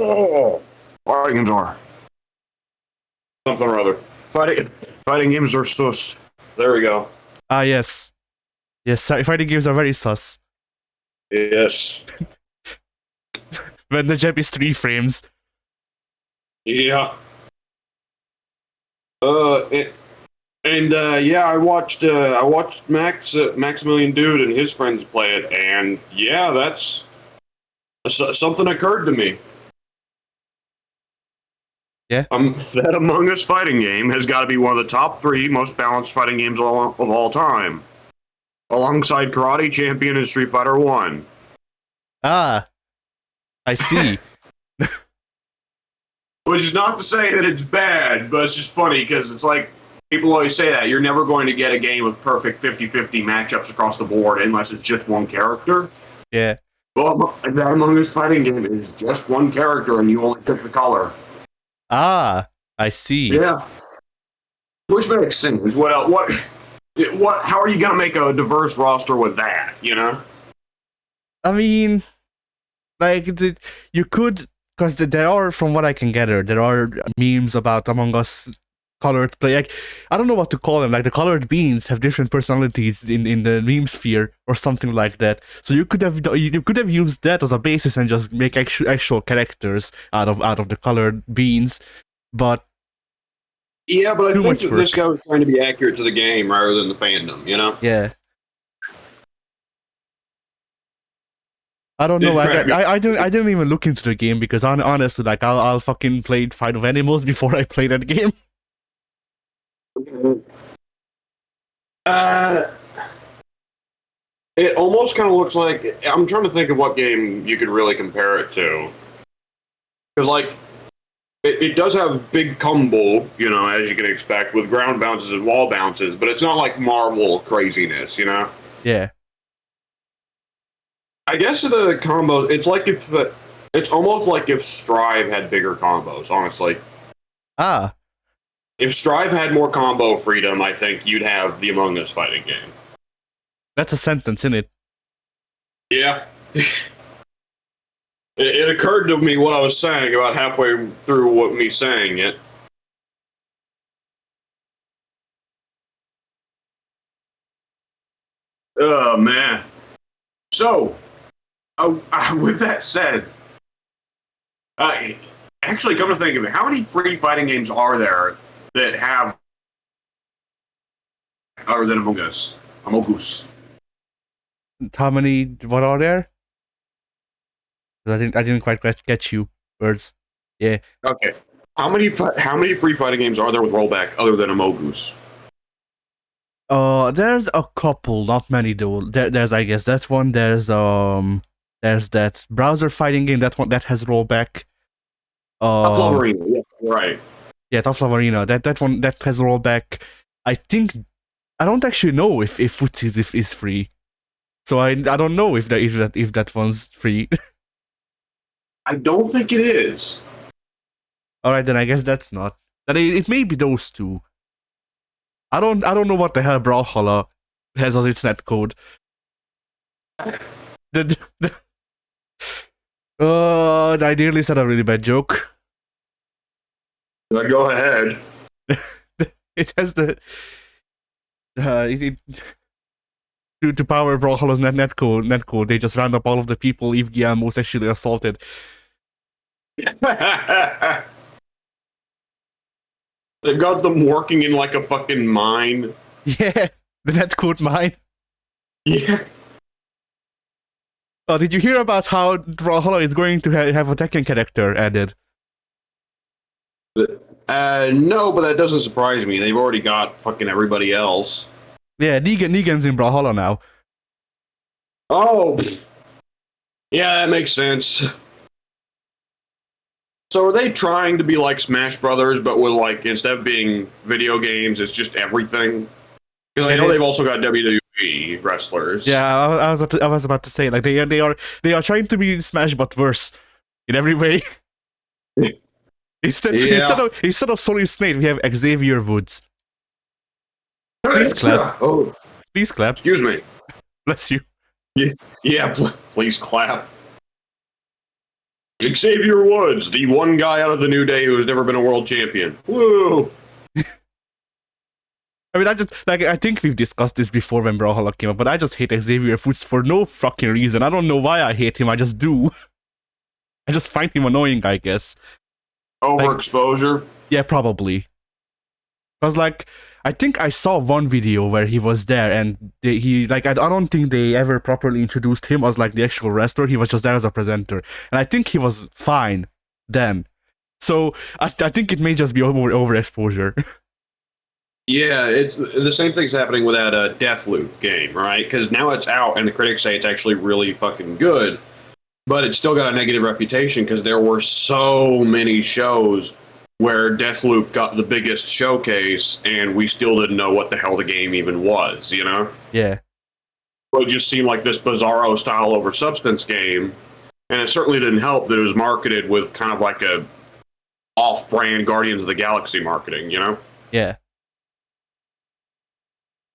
Oh, fighting games are something or other. Fighting games are sus. There we go. Ah, yes. Yes, fighting games are very sus. Yes. When the gem is 3 frames. Yeah. Yeah, I watched Maximilian Dude and his friends play it, and yeah, that's something occurred to me. Yeah. That Among Us fighting game has got to be one of the top 3 most balanced fighting games of all time, alongside Karate Champion and Street Fighter 1. Ah, I see. Which is not to say that it's bad, but it's just funny because it's like people always say that you're never going to get a game with perfect 50-50 matchups across the board unless it's just one character. Yeah. Well, that Among Us fighting game is just one character and you only pick the color. Ah, I see. Yeah. Which makes sense. What else? What? How are you gonna make a diverse roster with that? You know? I mean, like, you could, because there are, from what I can gather, there are memes about Among Us colored play. Like, I don't know what to call them. Like, the colored beans have different personalities in the meme sphere or something like that. So you could have used that as a basis and just make actual characters out of the colored beans. But yeah, but I think that work. This guy was trying to be accurate to the game rather than the fandom. You know? Yeah. I don't know. I didn't even look into the game because honestly, like, I'll fucking play Fight of Animals before I play that game. It almost kind of looks like, I'm trying to think of what game you could really compare it to, because like it does have big combo, you know, as you can expect with ground bounces and wall bounces, but it's not like Marvel craziness, you know. Yeah. I guess the combos, it's almost like if Strive had bigger combos, honestly. Ah. If Strive had more combo freedom, I think you'd have the Among Us fighting game. That's a sentence, isn't it? Yeah. It occurred to me what I was saying about halfway through me saying it. Oh, man. So, with that said, actually, come to think of it, how many free fighting games are there that have other than Among Us? Among Us. How many? What are there? I didn't quite catch you, birds. Yeah. Okay. How many free fighting games are there with rollback other than Among Us? There's a couple, not many though. There's, I guess, that one. There's that browser fighting game. That one that has rollback. Tough Love Arena. Yeah, right. Yeah, Tough Love Arena. That one that has rollback. I don't actually know if Footsies is free. So I don't know if that one's free. I don't think it is. All right, then I guess that's not. Then it may be those two. I don't know what the hell Brawlhalla has as its netcode. I nearly said a really bad joke. Go ahead. It has the to power Brawlhalla's netcode, they just round up all of the people Eve Guillermo sexually assaulted. They've got them working in like a fucking mine. Yeah, the netcode mine. Yeah. Oh, did you hear about how Brawlhalla is going to have a Tekken character added? No, but that doesn't surprise me. They've already got fucking everybody else. Yeah, Negan's in Brawlhalla now. Oh, yeah, that makes sense. So are they trying to be like Smash Brothers, but with like, instead of being video games, it's just everything? Because I know they've also got WWE wrestlers. Yeah, I was about to say, like, they are trying to be Smash but worse in every way. Instead of Solid Snake, we have Xavier Woods. Please clap. Oh, please clap. Excuse me. Bless you. Yeah, please clap. Xavier Woods, the one guy out of the New Day who has never been a world champion. Woo! I mean, I think we've discussed this before when Brawlhalla came up, but I just hate Xavier Woods for no fucking reason. I don't know why I hate him, I just do. I just find him annoying, I guess. Overexposure? Yeah, probably. Because, I think I saw one video where he was there, and I don't think they ever properly introduced him as, the actual wrestler. He was just there as a presenter. And I think he was fine then. So, I think it may just be overexposure. Yeah, it's the same thing's happening with that Deathloop game, right? Because now it's out, and the critics say it's actually really fucking good, but it's still got a negative reputation because there were so many shows where Deathloop got the biggest showcase, and we still didn't know what the hell the game even was, you know? Yeah. It just seemed like this bizarro style over substance game, and it certainly didn't help that it was marketed with kind of like a off-brand Guardians of the Galaxy marketing, you know? Yeah.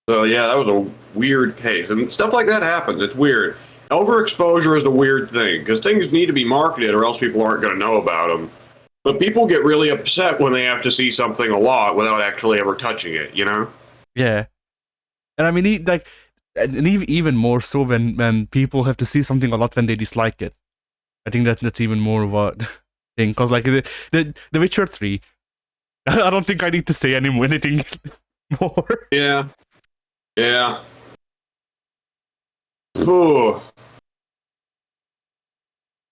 So yeah, that was a weird case, and stuff like that happens. It's weird. Overexposure is a weird thing because things need to be marketed, or else people aren't going to know about them. But people get really upset when they have to see something a lot without actually ever touching it. You know? Yeah. And I mean, and even more so when people have to see something a lot when they dislike it. I think that's even more of a thing because the Witcher 3. I don't think I need to say anything more. Yeah. Yeah. Ooh.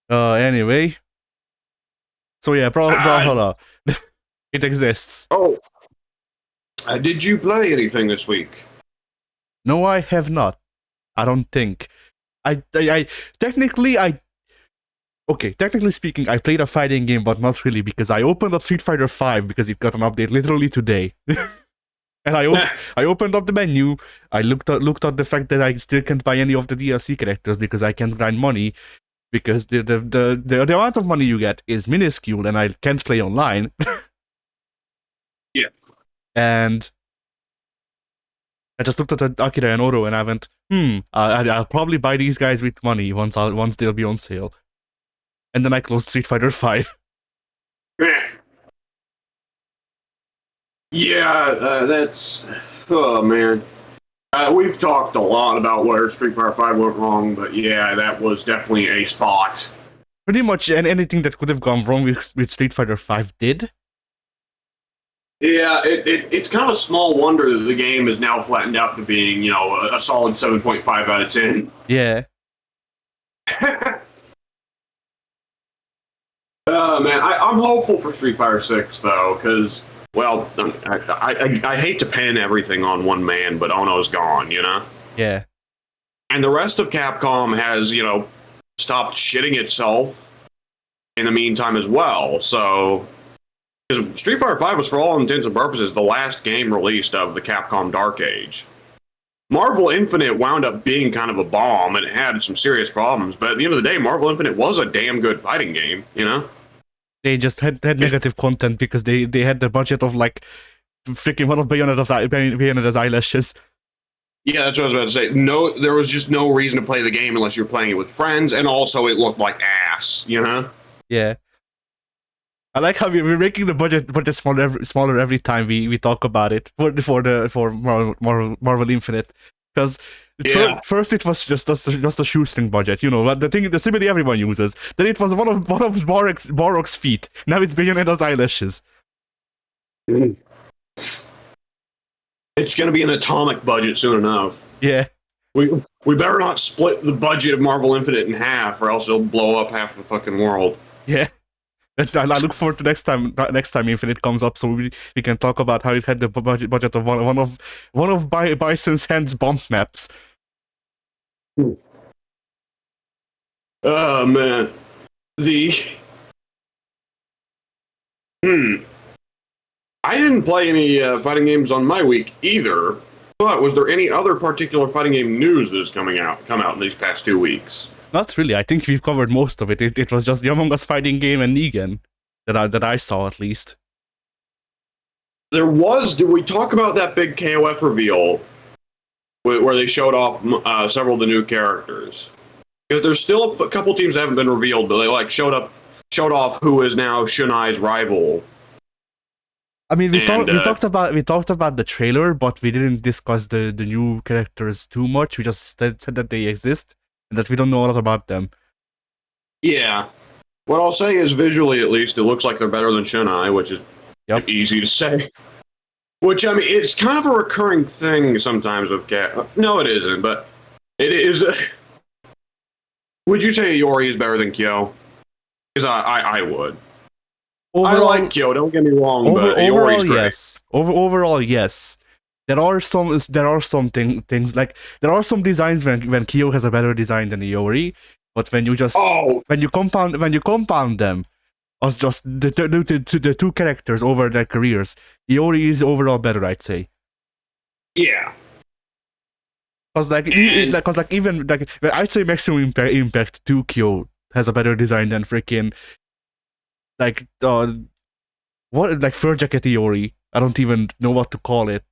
Anyway. So yeah, Brawlhalla. It exists. Oh. Did you play anything this week? No, I have not. I don't think. Technically speaking, I played a fighting game, but not really because I opened up Street Fighter V because it got an update literally today. And I opened up the menu. I looked at the fact that I still can't buy any of the DLC characters because I can't grind money because the amount of money you get is minuscule and I can't play online. Yeah. And I just looked at Akira and Oro and I went, I'll probably buy these guys with money once they'll be on sale. And then I closed Street Fighter V. Yeah, that's... Oh, man. We've talked a lot about where Street Fighter V went wrong, but yeah, that was definitely a spot. Pretty much anything that could have gone wrong with Street Fighter V did. Yeah, it's kind of a small wonder that the game is now flattened out to being, you know, a solid 7.5 out of 10. Yeah. Man, I'm hopeful for Street Fighter 6, though, because... Well, I hate to pin everything on one man, but Ono's gone, you know? Yeah. And the rest of Capcom has, you know, stopped shitting itself in the meantime as well. So, because Street Fighter V was, for all intents and purposes, the last game released of the Capcom Dark Age. Marvel Infinite wound up being kind of a bomb, and it had some serious problems, but at the end of the day, Marvel Infinite was a damn good fighting game, you know? They just had negative content because they had the budget of freaking one of Bayonetta's eyelashes. Yeah, that's what I was about to say. No, there was just no reason to play the game unless you're playing it with friends, and also it looked like ass, you know? Yeah. I like how we're making the budget smaller every time we talk about it for Marvel Infinite, because first it was just a shoestring budget, you know, the simile everyone uses. Then it was one of Borok's feet. Now it's Bayonetta's eyelashes. It's going to be an atomic budget soon enough. Yeah. We better not split the budget of Marvel Infinite in half, or else it'll blow up half the fucking world. Yeah. I look forward to next time Infinite comes up, so we can talk about how it had the budget of one of Bison's Hands bomb maps. Oh man, I didn't play any fighting games on my week either. But was there any other particular fighting game news that has come out in these past 2 weeks? Not really. I think we've covered most of it. It was just the Among Us fighting game and Negan that I saw, at least. There was... Did we talk about that big KOF reveal where they showed off several of the new characters? Because there's still a couple teams that haven't been revealed, but they showed showed off who is now Shunai's rival. I mean, we And, talked about the trailer, but we didn't discuss the new characters too much. We just said that they exist and that we don't know a lot about them. Yeah. What I'll say is, visually at least, it looks like they're better than Shunai, which is easy to say. Which, I mean, it's kind of a recurring thing sometimes with Cat. No, it isn't, but it is. Would you say Iori is better than Kyo? Because I would. Overall, I like Kyo, don't get me wrong, but overall, Iori's great. yes. Overall, yes. There are some things like there are some designs when Kyo has a better design than Iori, but when you just when you compound them as just the two characters over their careers, Iori is overall better, I'd say. Yeah. Cause even I'd say Maximum Impact 2 Kyo has a better design than freaking Fur Jacket Iori. I don't even know what to call it.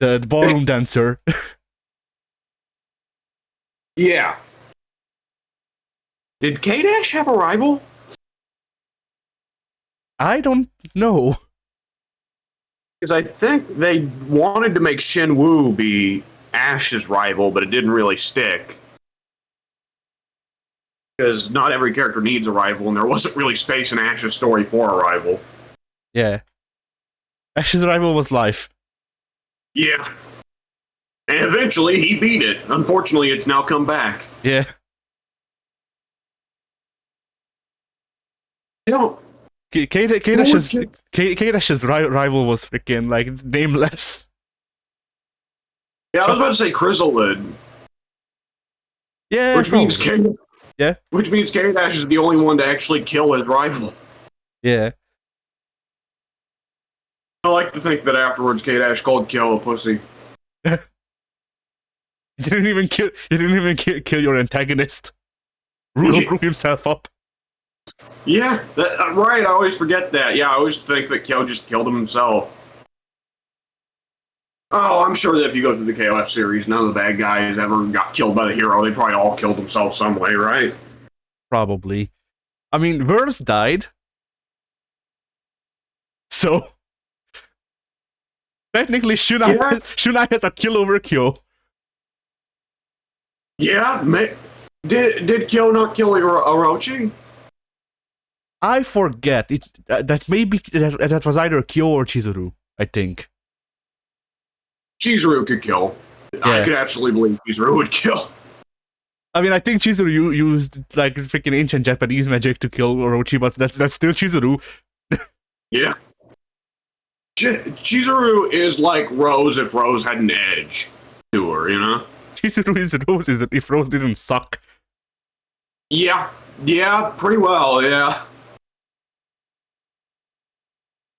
The ballroom dancer. Yeah. Did K-Dash have a rival? I don't know. Because I think they wanted to make Shen Wu be Ash's rival, but it didn't really stick. Because not every character needs a rival, and there wasn't really space in Ash's story for a rival. Yeah. Ash's rival was life. Yeah. And eventually he beat it. Unfortunately, it's now come back. Yeah. You know, K-Dash's rival was freaking nameless. Yeah, I was about to say Chrysalid. Yeah, which means K-Dash is the only one to actually kill his rival. Yeah. I like to think that afterwards K-Dash called Kyo a pussy. You didn't even kill your antagonist. Blew himself up. Yeah, right. I always forget that. Yeah, I always think that Kyo just killed him himself. Oh, I'm sure that if you go through the KOF series, none of the bad guys ever got killed by the hero. They probably all killed themselves some way, right? Probably. I mean, Verse died. So technically, Shunai has a kill over Kyo. Yeah, did Kyo not kill Orochi? I forget. That was either Kyo or Chizuru, I think. Chizuru could kill. Yeah. I could absolutely believe Chizuru would kill. I mean, I think Chizuru used freaking ancient Japanese magic to kill Orochi, but that's still Chizuru. Yeah. Chizuru is like Rose if Rose had an edge to her, you know? Chizuru is Rose if Rose didn't suck. Yeah, pretty well, yeah.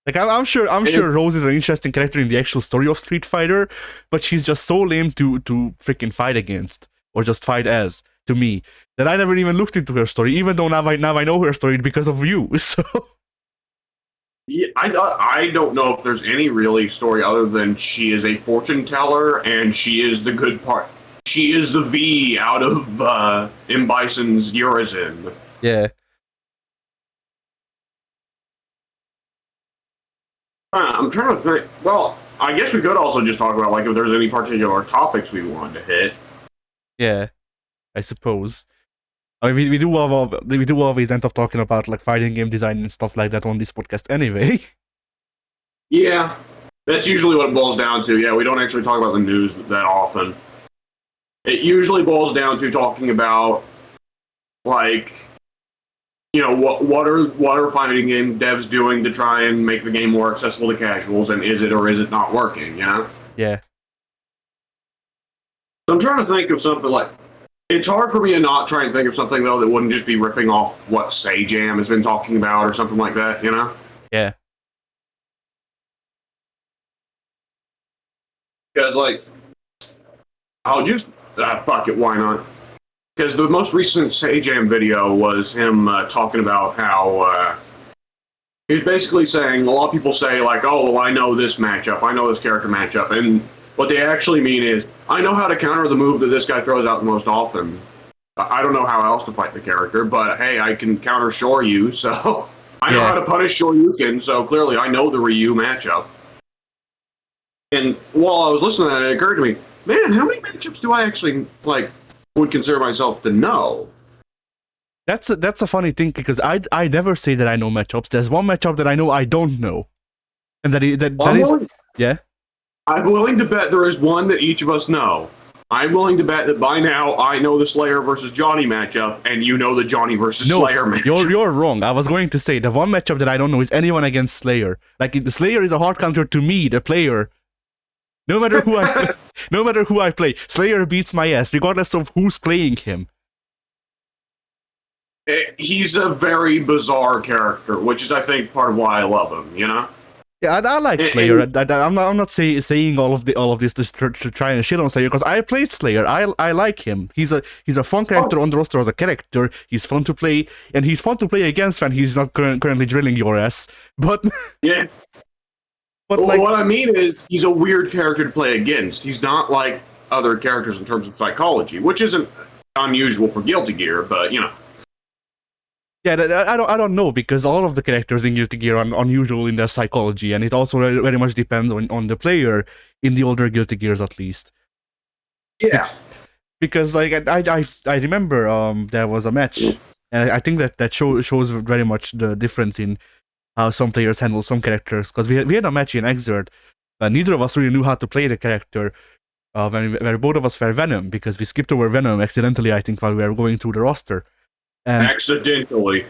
I'm sure Rose is an interesting character in the actual story of Street Fighter, but she's just so lame to freaking fight against or just fight as to me that I never even looked into her story, even though now I know her story because of you. So yeah, I don't know if there's any really story other than she is a fortune teller and she is the good part. She is the V out of M. Bison's Urizen. Yeah. I'm trying to think. Well, I guess we could also just talk about if there's any particular topics we wanted to hit. Yeah, I suppose. I mean, we do always end up talking about fighting game design and stuff like that on this podcast anyway. Yeah, that's usually what it boils down to. Yeah, we don't actually talk about the news that often. It usually boils down to talking about what are fighting game devs doing to try and make the game more accessible to casuals, and is it or is it not working, you know? Yeah. So I'm trying to think of something it's hard for me to not try and think of something, though, that wouldn't just be ripping off what Sajam has been talking about or something like that, you know? Yeah. Because, I'll just, fuck it, why not? Because the most recent Sajam video was him talking about how he was basically saying, a lot of people say, oh, well, I know this matchup, I know this character matchup, and what they actually mean is, I know how to counter the move that this guy throws out the most often. I don't know how else to fight the character, but hey, I can counter Shoryu, so I know how to punish Shoryuken, so clearly I know the Ryu matchup. And while I was listening to that, it occurred to me, man, how many matchups do I actually would consider myself to know? That's a funny thing because I never say that I know matchups. There's one matchup that I know I don't know, and that is yeah. I'm willing to bet there is one that each of us know. I'm willing to bet that by now I know the Slayer versus Johnny matchup, and you know the Johnny versus Slayer matchup. You're wrong. I was going to say the one matchup that I don't know is anyone against Slayer. Like the Slayer is a hard counter to me, the player. No matter who I play, Slayer beats my ass, regardless of who's playing him. He's a very bizarre character, which is, I think, part of why I love him. You know? Yeah, I like Slayer. I'm not saying all of this to try and shit on Slayer because I played Slayer. I like him. He's a fun character on the roster as a character. He's fun to play, and he's fun to play against when he's not currently drilling your ass. But yeah. But well, what I mean is, he's a weird character to play against. He's not like other characters in terms of psychology, which isn't unusual for Guilty Gear, but you know. Yeah, I don't know because a lot of the characters in Guilty Gear are unusual in their psychology, and it also very much depends on the player in the older Guilty Gears, at least. Yeah. Because like I remember there was a match, and I think that shows very much the difference in how some players handle some characters, because we had a match in Exert, but neither of us really knew how to play the character, where both of us were Venom, because we skipped over Venom accidentally, I think, while we were going through the roster. And, accidentally.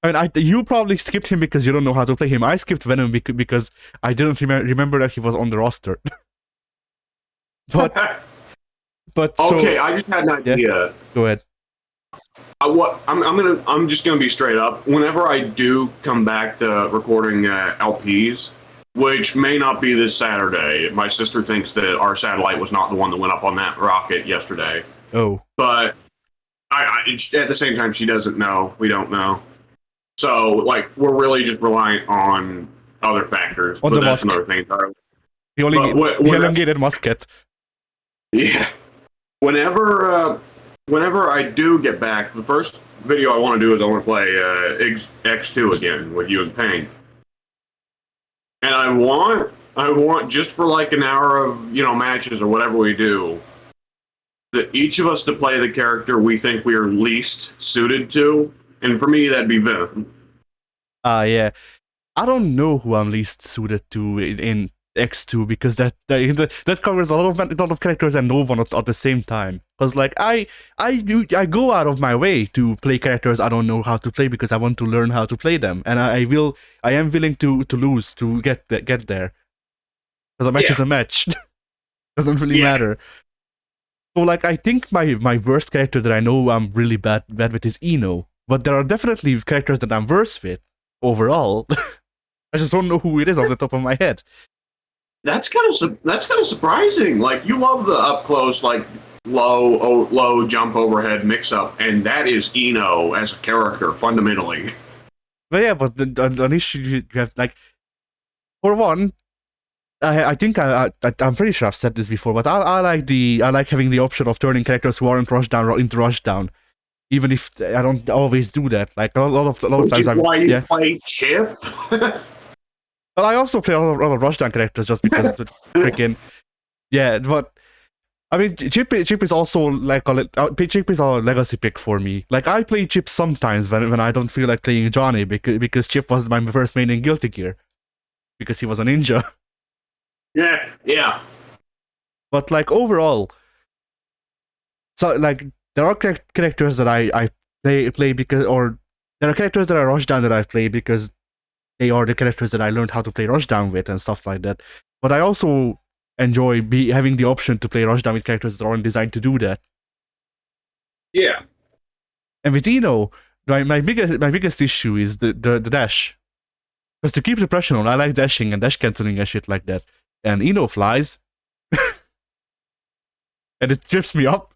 I mean, you probably skipped him because you don't know how to play him. I skipped Venom because I didn't remember that he was on the roster. but okay, so, I just had an idea. Yeah, go ahead. I'm just gonna be straight up. Whenever I do come back to recording LPs, which may not be this Saturday, my sister thinks that our satellite was not the one that went up on that rocket yesterday. Oh, but I at the same time, she doesn't know. We don't know. So like, we're really just relying on other factors. On but the that's musket. another thing entirely. The elongated musket. Yeah. Whenever I do get back, the first video I want to do is I want to play X2 again with you and Payne. And I want just for like an hour of, matches or whatever we do, that each of us to play the character we think we are least suited to. And for me, that'd be Venom. Yeah. I don't know who I'm least suited to in X2 because that covers a lot of characters and no one at the same time. Because like I go out of my way to play characters I don't know how to play because I want to learn how to play them, and I am willing to lose to get there. Because a match is a match. Doesn't really matter. So like I think my worst character that I know I'm really bad with is Eno, but there are definitely characters that I'm worse with overall. I just don't know who it is off the top of my head. That's kind of surprising. Like, you love the up close, like low jump overhead mix up, and that is Eno as a character fundamentally. But yeah, but the issue you have, like, for one, I think I'm pretty sure I've said this before, but I like having the option of turning characters who aren't rushdown into rushdown, even if I don't always do that. Like a lot of times, why you play Chip. Well, I also play a lot of rushdown characters just because the freaking but I mean, Chip is also like Chip is a legacy pick for me. Like I play Chip sometimes when I don't feel like playing Johnny because Chip was my first main in Guilty Gear because he was a ninja. Yeah. But like overall, so like there are characters that I play because, or there are characters that are rushdown that I play because they are the characters that I learned how to play rushdown with and stuff like that. But I also enjoy having the option to play rushdown with characters that aren't designed to do that. Yeah. And with Eno, my biggest issue is the dash. Because to keep the pressure on, I like dashing and dash canceling and shit like that. And Eno flies. And it trips me up.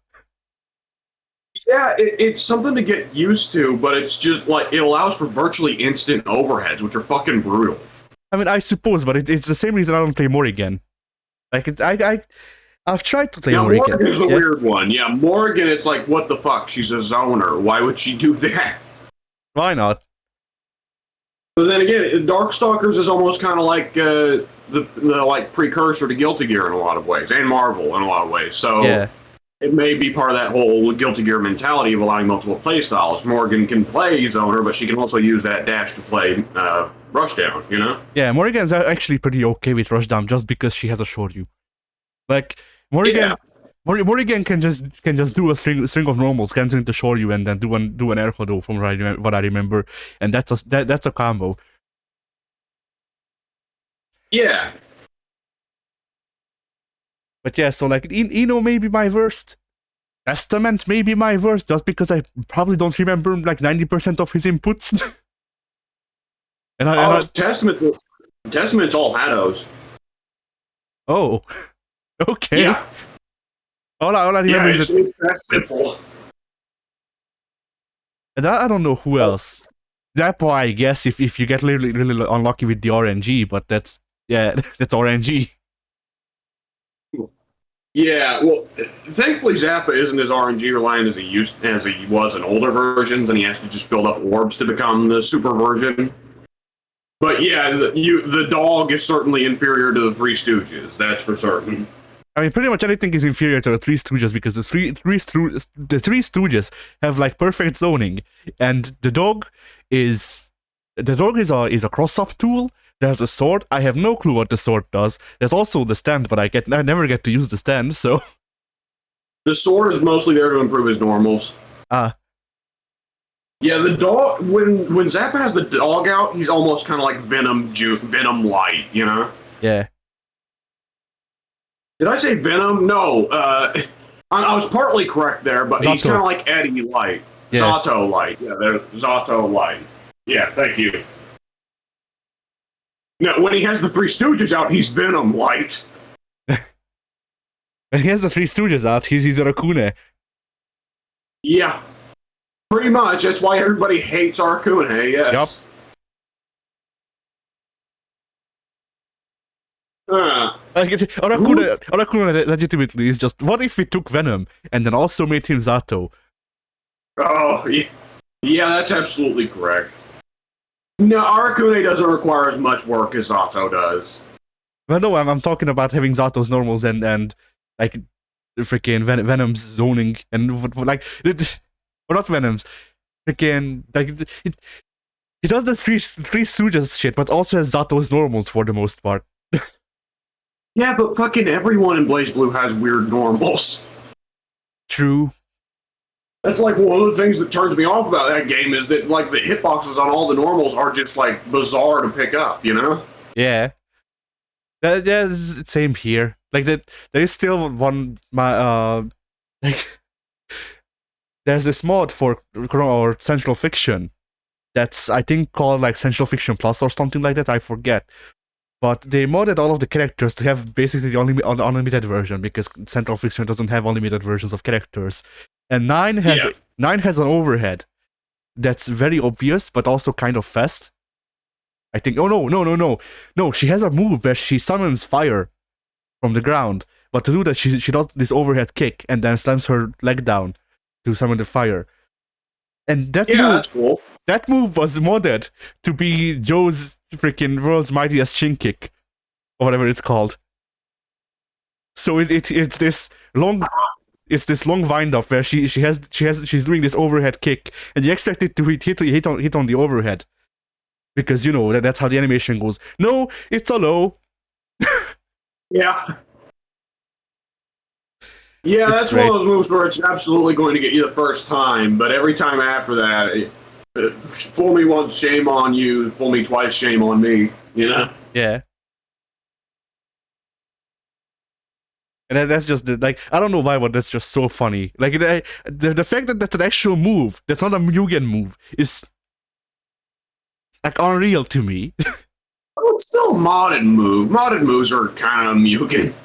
Yeah, it's something to get used to, but it's just like it allows for virtually instant overheads, which are fucking brutal. I mean, I suppose, but it's the same reason I don't play Morrigan. Like I've tried to play Now Morrigan. Morgan's the Yeah, weird one. Yeah, Morgan, it's like, what the fuck? She's a zoner. Why would she do that? why not? But then again, Darkstalkers is almost kind of like the like precursor to Guilty Gear in a lot of ways, and Marvel in a lot of ways. So Yeah. it may be part of that whole Guilty Gear mentality of allowing multiple play styles. Morgan can play Zoner, but she can also use that dash to play Rushdown, you know? Yeah, Morrigan's actually pretty okay with Rushdown just because she has a Shoryu. Like Morrigan, Yeah. Morrigan can just do a string of normals, cancel into Shoryu, and then do an air Hodo from what I remember, and that's a combo. Yeah. But yeah, so like Eno may be my worst. Testament may be my worst, just because I probably don't remember like 90% of his inputs. Testament's all Hados. Oh, okay. Yeah. All I remember is it's that simple. and I don't know who else. That boy, I guess, if you get really unlucky with the RNG, but that's that's RNG. Yeah, well, thankfully Zappa isn't as RNG reliant as he was in older versions, and he has to just build up orbs to become the super version. But yeah, the dog is certainly inferior to the Three Stooges. That's for certain. I mean, pretty much anything is inferior to the Three Stooges because the Three Stooges have like perfect zoning, and the dog is a cross-up tool. There's a sword. I have no clue what the sword does. There's also the stand, but I never get to use the stand. So the sword is mostly there to improve his normals. Yeah, the dog. When Zappa has the dog out, he's almost kind of like Venom light, you know? Yeah. Did I say Venom? No. I was partly correct there, but he's kind of like Eddie light, Zato light. Yeah, they're Zato light. Yeah, thank you. No, when he has the Three Stooges out, he's Venom light. When he has the Three Stooges out, he's a Arakune. Yeah, pretty much. That's why everybody hates Arakune. Yes. Yep. Arakune legitimately is just, what if we took Venom and then also made him Zato? Oh, yeah, that's absolutely correct. No, Arakune doesn't require as much work as Zato does. Well, no, I'm talking about having Zato's normals and like freaking Venom's zoning and like, or not Venom's, freaking like he does the three Stooges shit, but also has Zato's normals for the most part. Yeah, but fucking everyone in BlazBlue has weird normals. True. That's like one of the things that turns me off about that game is that like the hitboxes on all the normals are just like bizarre to pick up, you know? Yeah. Yeah, same here. Like that, there is still one like there's this mod for or Central Fiction that's I think called like Central Fiction Plus or something like that. I forget. But they modded all of the characters to have basically the unlimited version because Central Fiction doesn't have unlimited versions of characters. And 9 has an overhead that's very obvious but also kind of fast. I think. Oh no! She has a move where she summons fire from the ground, but to do that she does this overhead kick and then slams her leg down to summon the fire. And that's cool. That move was modded to be Joe's freaking world's mightiest shin kick, or whatever it's called. So it's this long wind up where she's doing this overhead kick, and you expect it to hit on the overhead, because you know that's how the animation goes. No, it's a low. Yeah. Yeah, that's great. One of those moves where it's absolutely going to get you the first time, but every time after that, fool me once, shame on you. Fool me twice, shame on me. You know? Yeah. And that's just like, I don't know why, but that's just so funny. Like the fact that that's an actual move, that's not a Mugen move, is like unreal to me. Well, it's still a modded move. Modded moves are kind of Mugen.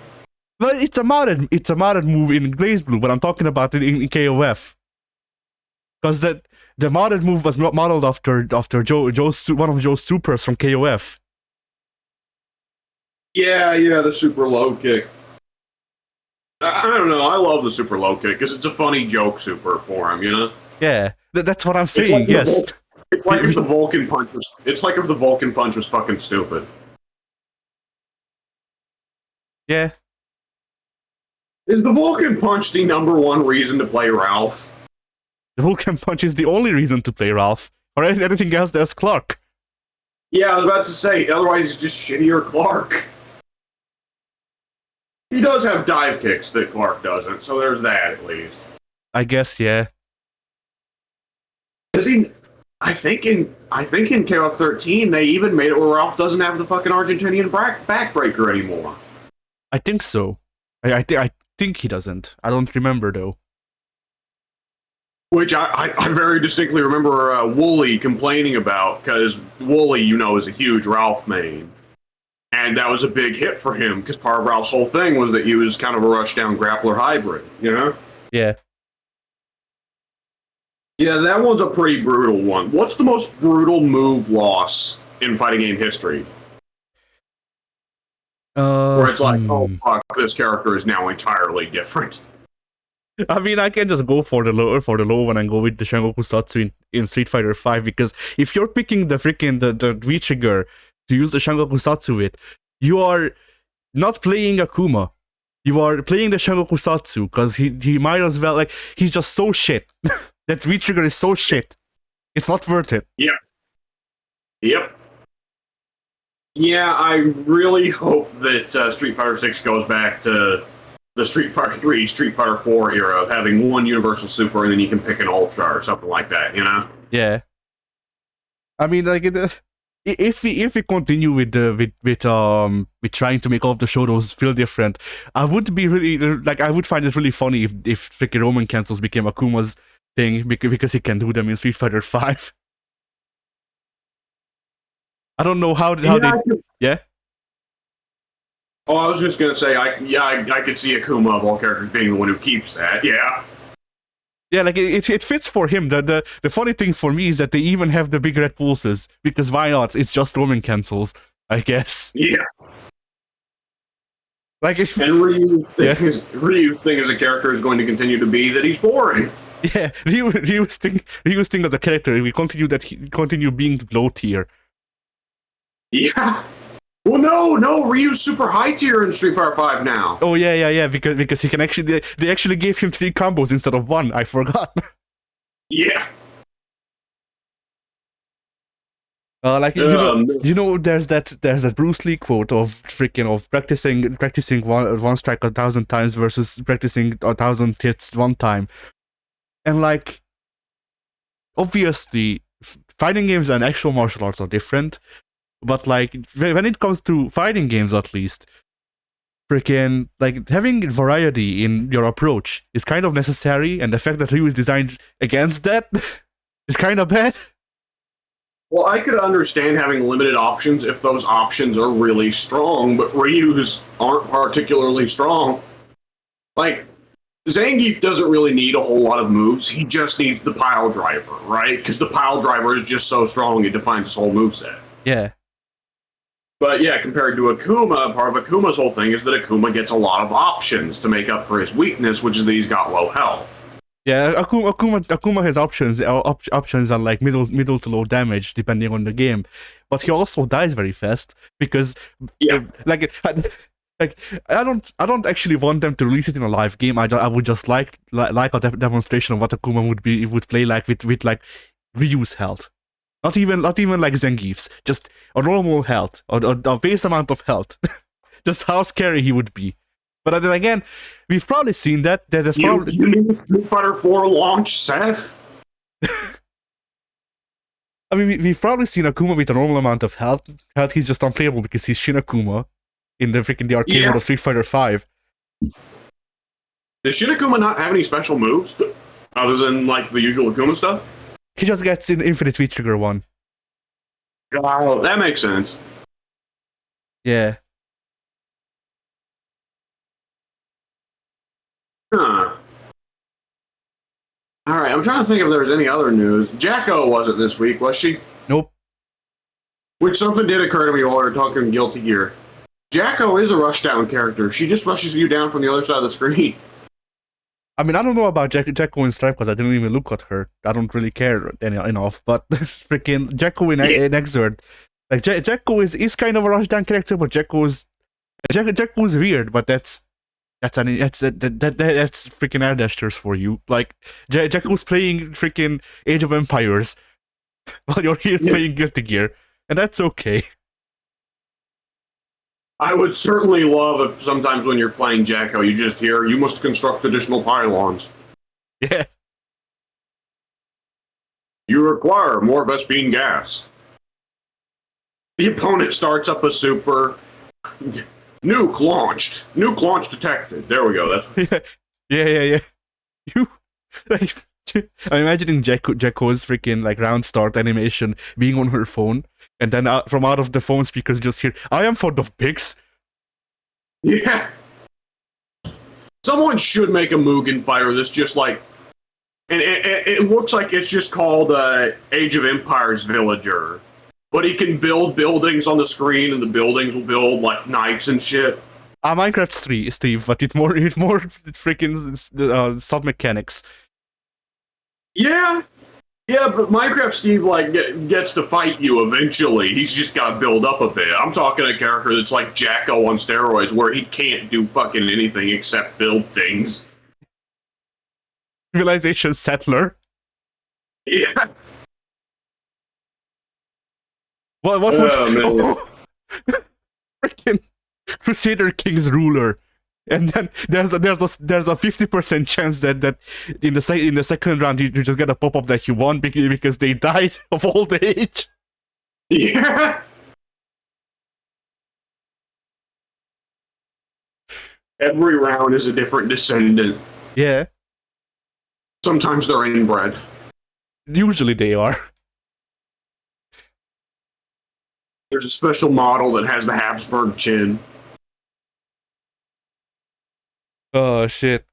But it's a modded move in BlazBlue, but I'm talking about it in KOF. Because the modded move was modeled after one of Joe's supers from KOF. Yeah, the super low kick. I don't know. I love the super low kick because it's a funny joke super for him, you know? Yeah, that's what I'm It's like saying. Yes. It's like if the Vulcan punch was. It's like if the Vulcan punch was fucking stupid. Yeah. Is the Vulcan punch the #1 reason to play Ralph? The Vulcan punch is the only reason to play Ralph. Or anything else, there's Clark. Yeah, I was about to say. Otherwise, he's just shittier Clark. He does have dive kicks that Clark doesn't, so there's that at least. I guess, yeah. Does he? I think in KOF 13 they even made it where Ralph doesn't have the fucking Argentinian backbreaker anymore. I think so. I think he doesn't. I don't remember though. Which I very distinctly remember Wooly complaining about, because Wooly, you know, is a huge Ralph main. And that was a big hit for him, because part of Ralph's whole thing was that he was kind of a rushdown grappler hybrid, you know? Yeah. Yeah, that one's a pretty brutal one. What's the most brutal move loss in fighting game history? Where it's like, oh fuck, this character is now entirely different. I mean, I can just go for the low one and go with the Shengoku Satsu in Street Fighter 5, because if you're picking the freaking the V-trigger to use the Shengoku Satsu with, you are not playing Akuma. You are playing the Shengoku Satsu, because he might as well, like, he's just so shit. That V-trigger is so shit. It's not worth it. Yep. Yep. Yeah, I really hope that Street Fighter 6 goes back to the Street Fighter 3, Street Fighter 4 era of having one Universal Super and then you can pick an Ultra or something like that, you know? Yeah. I mean, like, if we continue with trying to make all of the shotos feel different, I would be really, like, I would find it really funny if freaking Roman cancels became Akuma's thing, because he can do them in Street Fighter 5. I don't know how they. Yeah. Oh, I was just gonna say, I could see Akuma of all characters being the one who keeps that. Yeah. Yeah, like it fits for him. The funny thing for me is that they even have the big red pulses, because why not? It's just Roman cancels, I guess. Yeah. Like, and Ryu's thing as a character is going to continue to be that he's boring. Yeah, Ryu's thing as a character, we continue being low tier. Yeah. Well, no, Ryu's super high tier in Street Fighter 5 now. Oh yeah, because he can actually, they actually gave him 3 combos instead of 1. I forgot. Yeah. Like, you know, there's that Bruce Lee quote of practicing one strike 1,000 times versus practicing 1,000 hits 1 time, and like, obviously, fighting games and actual martial arts are different. But like, when it comes to fighting games, at least, freaking, like, having variety in your approach is kind of necessary, and the fact that Ryu is designed against that is kind of bad. Well, I could understand having limited options if those options are really strong, but Ryu's aren't particularly strong. Like, Zangief doesn't really need a whole lot of moves, he just needs the pile driver, right? Because the pile driver is just so strong it defines his whole moveset. Yeah. But yeah, compared to Akuma, part of Akuma's whole thing is that Akuma gets a lot of options to make up for his weakness, which is that he's got low health. Yeah, Akuma has options on like middle to low damage depending on the game, but he also dies very fast because, like I don't actually want them to release it in a live game. I would just like a demonstration of what Akuma would play like with like Ryu's health. Not even like Zangief's, just a normal health, or a base amount of health. Just how scary he would be. But then again, we've probably seen that. You need Street Fighter 4 launch, Seth? I mean, we've probably seen Akuma with a normal amount of health. He's just unplayable because he's Shin Akuma in the arcade mode of Street Fighter 5. Does Shin Akuma not have any special moves other than like the usual Akuma stuff? He just gets an infinite V-trigger one. Oh, that makes sense. Yeah. Huh. Alright, I'm trying to think if there's any other news. Jacko wasn't this week, was she? Nope. Which something did occur to me while we were talking Guilty Gear. Jacko is a rushdown character. She just rushes you down from the other side of the screen. I mean, I don't know about Jacko in Stripe because I didn't even look at her. I don't really care enough. But freaking Jacko in Exert, like Jacko is kind of a rushdown character, but Jacko is weird. But that's freaking air dashers for you. Like Jacko's playing freaking Age of Empires while you're here playing Guilty Gear, and that's okay. I would certainly love if sometimes when you're playing Jacko, you just hear, you must construct additional pylons. Yeah. You require more Vespene gas. The opponent starts up a super. Nuke launched. Nuke launch detected. There we go. That's yeah. You like. I'm imagining Jacko's freaking like round start animation being on her phone, and then from out of the phone speakers just hear, "I am fond of pigs." Yeah. Someone should make a Mugen fighter that's just like, and it looks like it's just called Age of Empires Villager, but he can build buildings on the screen, and the buildings will build like knights and shit. Minecraft Steve, but it's more freaking sub mechanics. Yeah, but Minecraft Steve like gets to fight you eventually. He's just got to build up a bit. I'm talking a character that's like Jacko on steroids, where he can't do fucking anything except build things. Civilization settler. Yeah. What would freaking Crusader King's ruler? And then there's a 50% chance that in the second round you just get a pop up that you won because they died of old age. Yeah. Every round is a different descendant. Yeah. Sometimes they're inbred. Usually they are. There's a special model that has the Habsburg chin. Oh shit.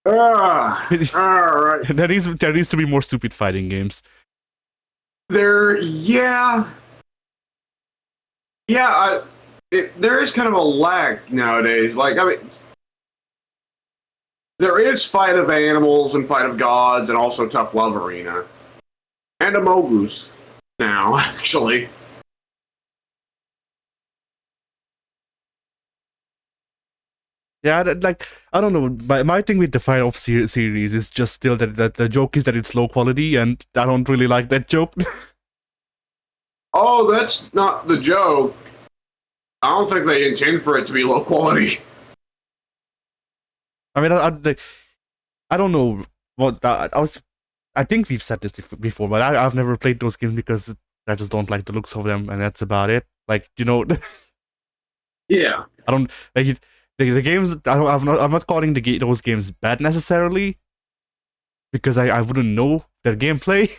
All right. There needs to be more stupid fighting games. There is kind of a lack nowadays. Like, I mean, there is Fight of Animals and Fight of Gods and also Tough Love Arena. And Amogus now, actually. Yeah, like, I don't know. My thing with the Fire Off series is just still that the joke is that it's low quality, and I don't really like that joke. Oh, that's not the joke. I don't think they intend for it to be low quality. I mean, I don't know what I think we've said this before, but I've never played those games because I just don't like the looks of them, and that's about it. Like, you know. Yeah. I don't like the games. I'm not calling those games bad necessarily, because I wouldn't know their gameplay.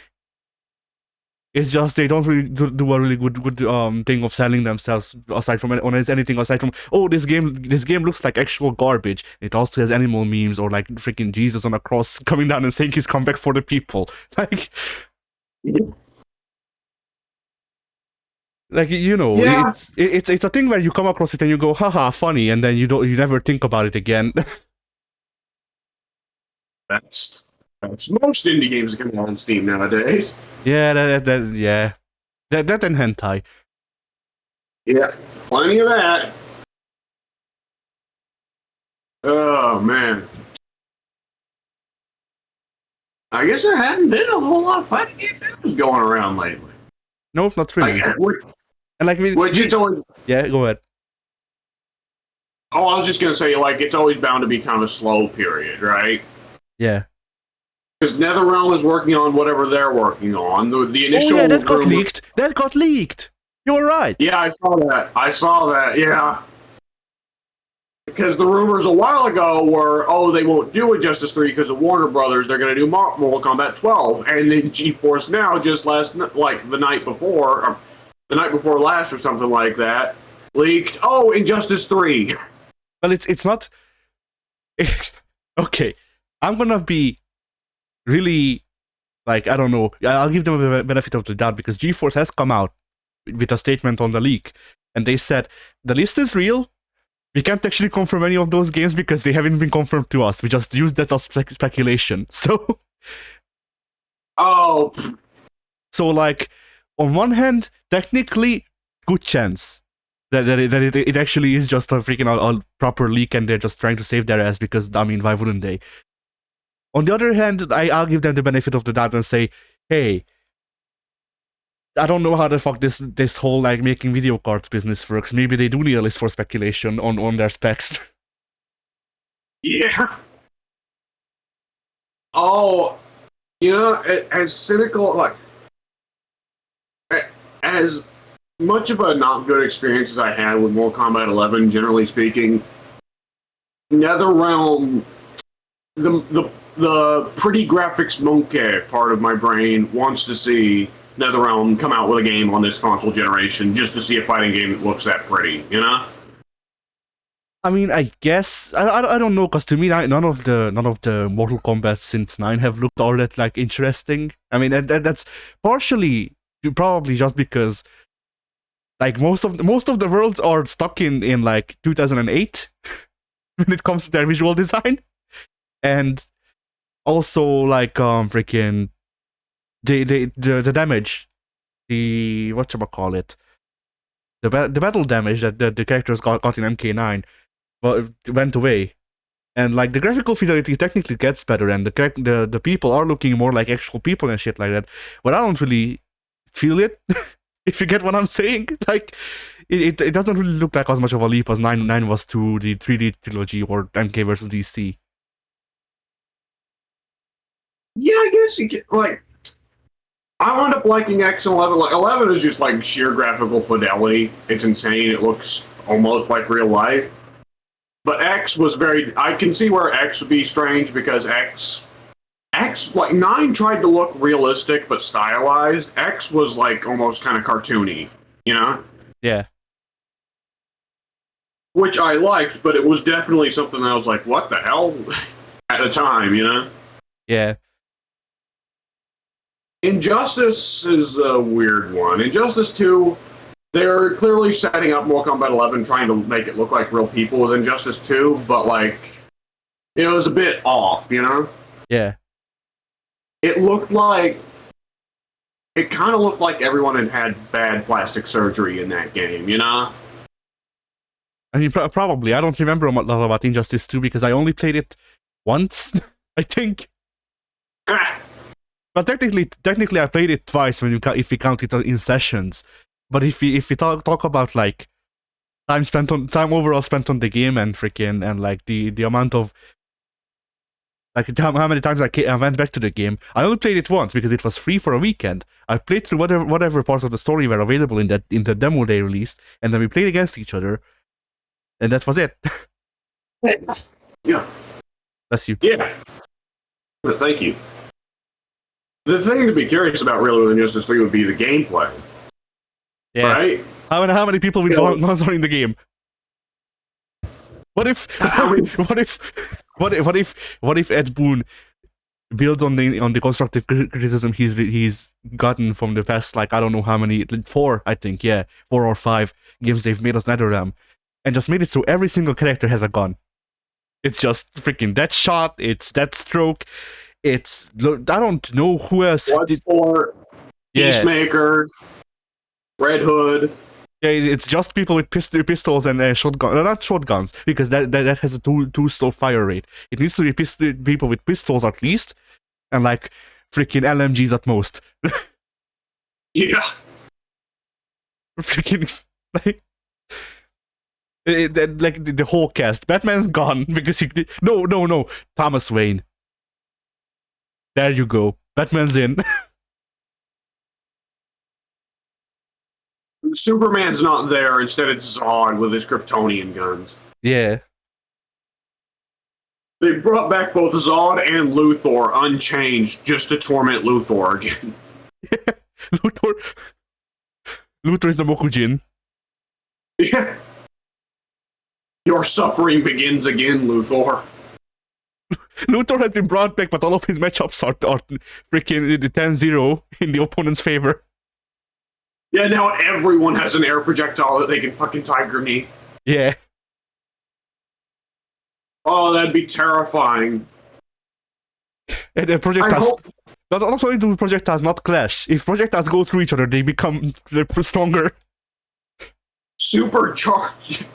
It's just they don't really do a really good thing of selling themselves aside from anything aside from, oh, this game looks like actual garbage. It also has animal memes or like freaking Jesus on a cross coming down and saying he's come back for the people. Like, you know, yeah. it's a thing where you come across it and you go, haha, funny, and then you never think about it again. That's most indie games that come out on Steam nowadays. Yeah, that and hentai. Yeah, plenty of that. Oh man, I guess there hadn't been a whole lot of fighting game news going around lately. Nope, not really. And like, it's always, yeah, go ahead. Oh, I was just gonna say, like, it's always bound to be kind of a slow period, right? Yeah. Because NetherRealm is working on whatever they're working on. The initial. Oh yeah, that got leaked. That got leaked. You were right. Yeah, I saw that. Yeah. Because the rumors a while ago were, oh, they won't do Injustice 3 because of Warner Brothers. They're going to do Mortal Kombat 12, and then GeForce Now just the night before, or the night before last, or something like that, leaked. Oh, Injustice 3. Well, it's not. Okay, I'm gonna be really, like, I don't know. I'll give them a benefit of the doubt because GeForce has come out with a statement on the leak, and they said the list is real. We can't actually confirm any of those games because they haven't been confirmed to us. We just used that as speculation. Oh, So like, on one hand, technically, good chance that it actually is just a freaking a proper leak and they're just trying to save their ass because, I mean, why wouldn't they? On the other hand, I'll give them the benefit of the doubt and say, hey, I don't know how the fuck this whole like making video cards business works. Maybe they do need a list for speculation on their specs. yeah. Oh, as cynical, like, as much of a not good experience as I had with Mortal Kombat 11, generally speaking, NetherRealm, the pretty graphics monkey part of my brain wants to see NetherRealm come out with a game on this console generation just to see a fighting game that looks that pretty, you know? I mean, I guess I don't know, because to me, none of the Mortal Kombat since 9 have looked all that like interesting. I mean, that's partially probably just because like most of the worlds are stuck in like 2008 when it comes to their visual design, and also like freaking the damage, the whatchamacallit, the battle damage that the characters got in MK9 went away. And like the graphical fidelity technically gets better, and the people are looking more like actual people and shit like that. But I don't really feel it. If you get what I'm saying, like it doesn't really look like as much of a leap as 9 was to the 3D trilogy or MK versus DC. Yeah, I guess you get, like, I wound up liking X and 11. Like, 11 is just like sheer graphical fidelity. It's insane. It looks almost like real life. But X was very. I can see where X would be strange because X, like 9 tried to look realistic but stylized. X was like almost kind of cartoony, you know? Yeah. Which I liked, but it was definitely something that I was like, what the hell? At the time, you know? Yeah. Injustice is a weird one. Injustice 2, they're clearly setting up Mortal Kombat 11, trying to make it look like real people with Injustice 2, but like, it was a bit off, you know? Yeah. It kind of looked like everyone had had bad plastic surgery in that game, you know? I mean, probably. I don't remember a lot about Injustice 2 because I only played it once, I think. But technically, I played it twice if we count it in sessions. But if we talk about like time overall spent on the game and freaking and like the amount of like how many times I went back to the game, I only played it once because it was free for a weekend. I played through whatever parts of the story were available in the demo they released, and then we played against each other, and that was it. Yeah. That's you. Yeah. But thank you. The thing to be curious about really with Injustice 3 would be the gameplay. Yeah. Right? How many people with guns are in the game? What if Ed Boon builds on the constructive criticism he's gotten from the past, like I don't know how many, 4 I think, yeah, 4 or 5 games they've made as NetherRealm, and just made it so every single character has a gun. It's just freaking Deathshot, it's Deathstroke, it's I don't know who else. Bloodsport, Peacemaker, Red Hood. Yeah, it's just people with pistols and shotguns. Not shotguns, because that has a two-stroke fire rate. It needs to be people with pistols at least, and like freaking LMGs at most. Yeah. Freaking like. Like the whole cast. Batman's gone because he. No. Thomas Wayne. There you go. Batman's in. Superman's not there. Instead, it's Zod with his Kryptonian guns. Yeah. They brought back both Zod and Luthor unchanged just to torment Luthor again. Luthor is the Mokujin. Yeah. Your suffering begins again, Luthor. Luthor has been brought back, but all of his matchups are freaking 10-0 in the opponent's favor. Yeah, now everyone has an air projectile that they can fucking tiger knee. Yeah. Oh, that'd be terrifying. And the I projectiles. hope Not only do projectiles not clash, if projectiles go through each other, they become stronger. supercharged.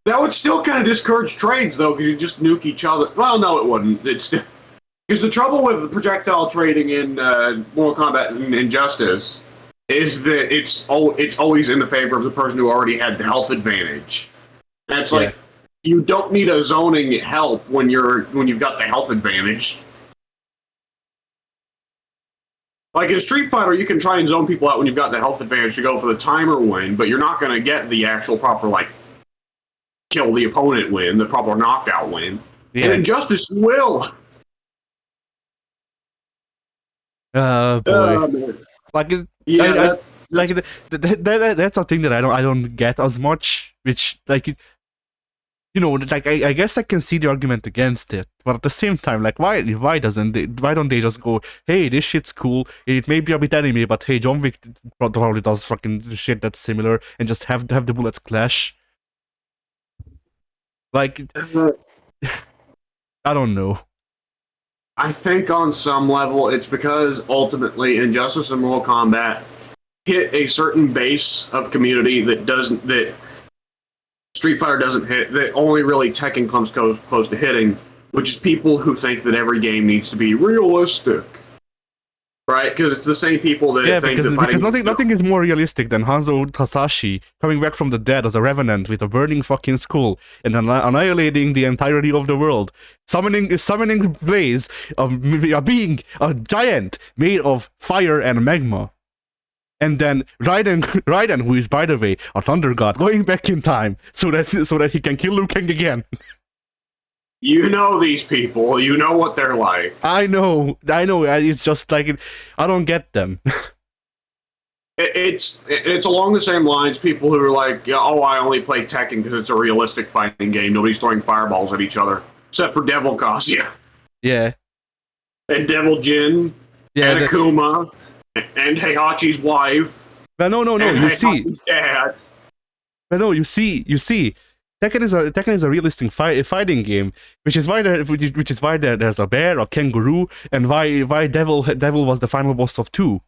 That would still kind of discourage trades, though, because you just nuke each other. Well, no, it wouldn't. It's because the trouble with projectile trading in Mortal Kombat and Injustice is that it's always in the favor of the person who already had the health advantage. And it's like you don't need a zoning help when you've got the health advantage. Like in Street Fighter, you can try and zone people out when you've got the health advantage to go for the timer win, but you're not going to get the actual proper like kill the opponent win, the proper knockout win. Yeah. And Injustice will. Boy. Like yeah, that's a thing that I don't get as much. Which like like I guess I can see the argument against it, but at the same time, like why don't they just go, hey, this shit's cool. It may be a bit anime, but hey, John Wick probably does fucking shit that's similar, and just have the bullets clash. Like I don't know. I think on some level it's because ultimately Injustice and Mortal Kombat hit a certain base of community that Street Fighter doesn't hit, that only really Tekken comes close to hitting, which is people who think that every game needs to be realistic. Right? Because it's the same people that think that fighting... Because nothing is more realistic than Hanzo Tasashi coming back from the dead as a revenant with a burning fucking skull and annihilating the entirety of the world. Summoning Blaze of being a giant made of fire and magma. And then Raiden, who is, by the way, a thunder god, going back in time so that he can kill Liu Kang again. You know these people. You know what they're like. I know. It's just like I don't get them. It's along the same lines. People who are like, oh, I only play Tekken because it's a realistic fighting game. Nobody's throwing fireballs at each other except for Devil Kazuya. Yeah. And Devil Jin. Yeah. And Akuma. And Heihachi's wife. But no. You see. Dad. But no, you see. Tekken is a realistic fighting game, which is why there's a bear, a kangaroo, and why Devil was the final boss of 2.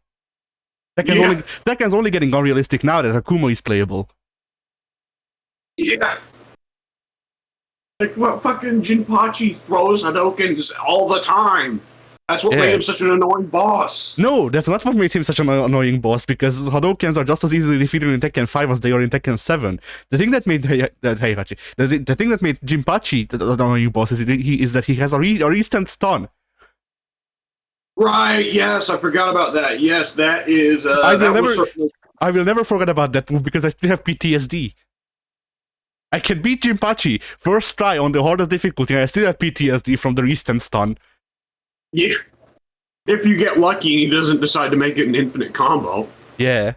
Tekken's only getting unrealistic now that Akuma is playable. Yeah. Like what fucking Jinpachi throws Hadokens all the time. That's what made him such an annoying boss. No, that's not what made him such an annoying boss, because Hadokens are just as easily defeated in Tekken 5 as they are in Tekken 7. The thing that made Heihachi, the thing that made Jinpachi the annoying boss is that he has a instant stun. Right, yes, I forgot about that. Yes, that is... I will never forget about that move because I still have PTSD. I can beat Jinpachi first try on the hardest difficulty and I still have PTSD from the instant stun. Yeah. If you get lucky and he doesn't decide to make it an infinite combo. Yeah.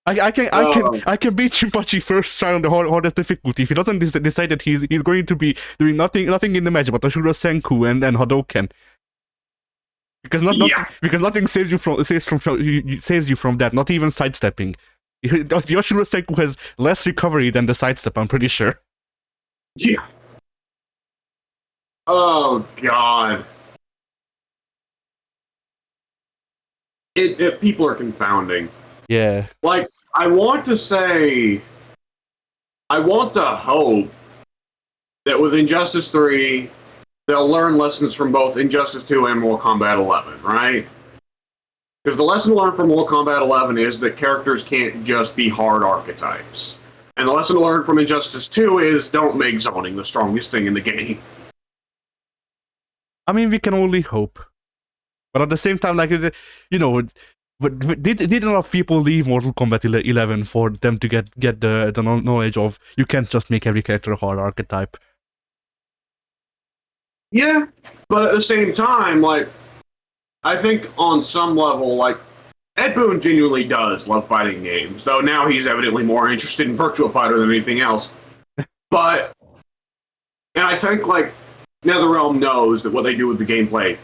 I can beat Jinpachi first try on the hardest difficulty if he doesn't decide that he's going to be doing nothing in the match but Ashura Senku and Hadoken. Because nothing saves you from that, not even sidestepping. Yoshiro Senku has less recovery than the sidestep, I'm pretty sure. Yeah. Oh god. People are confounding. Yeah. Like, I want to hope that with Injustice 3, they'll learn lessons from both Injustice 2 and Mortal Kombat 11, right? Because the lesson learned from Mortal Kombat 11 is that characters can't just be hard archetypes. And the lesson learned from Injustice 2 is don't make zoning the strongest thing in the game. I mean, we can only hope. But at the same time, like, did enough people leave Mortal Kombat 11 for them to get the knowledge of you can't just make every character a hard archetype? Yeah, but at the same time, like, I think on some level, like, Ed Boon genuinely does love fighting games, though now he's evidently more interested in Virtua Fighter than anything else. And I think, like, NetherRealm knows that what they do with the gameplay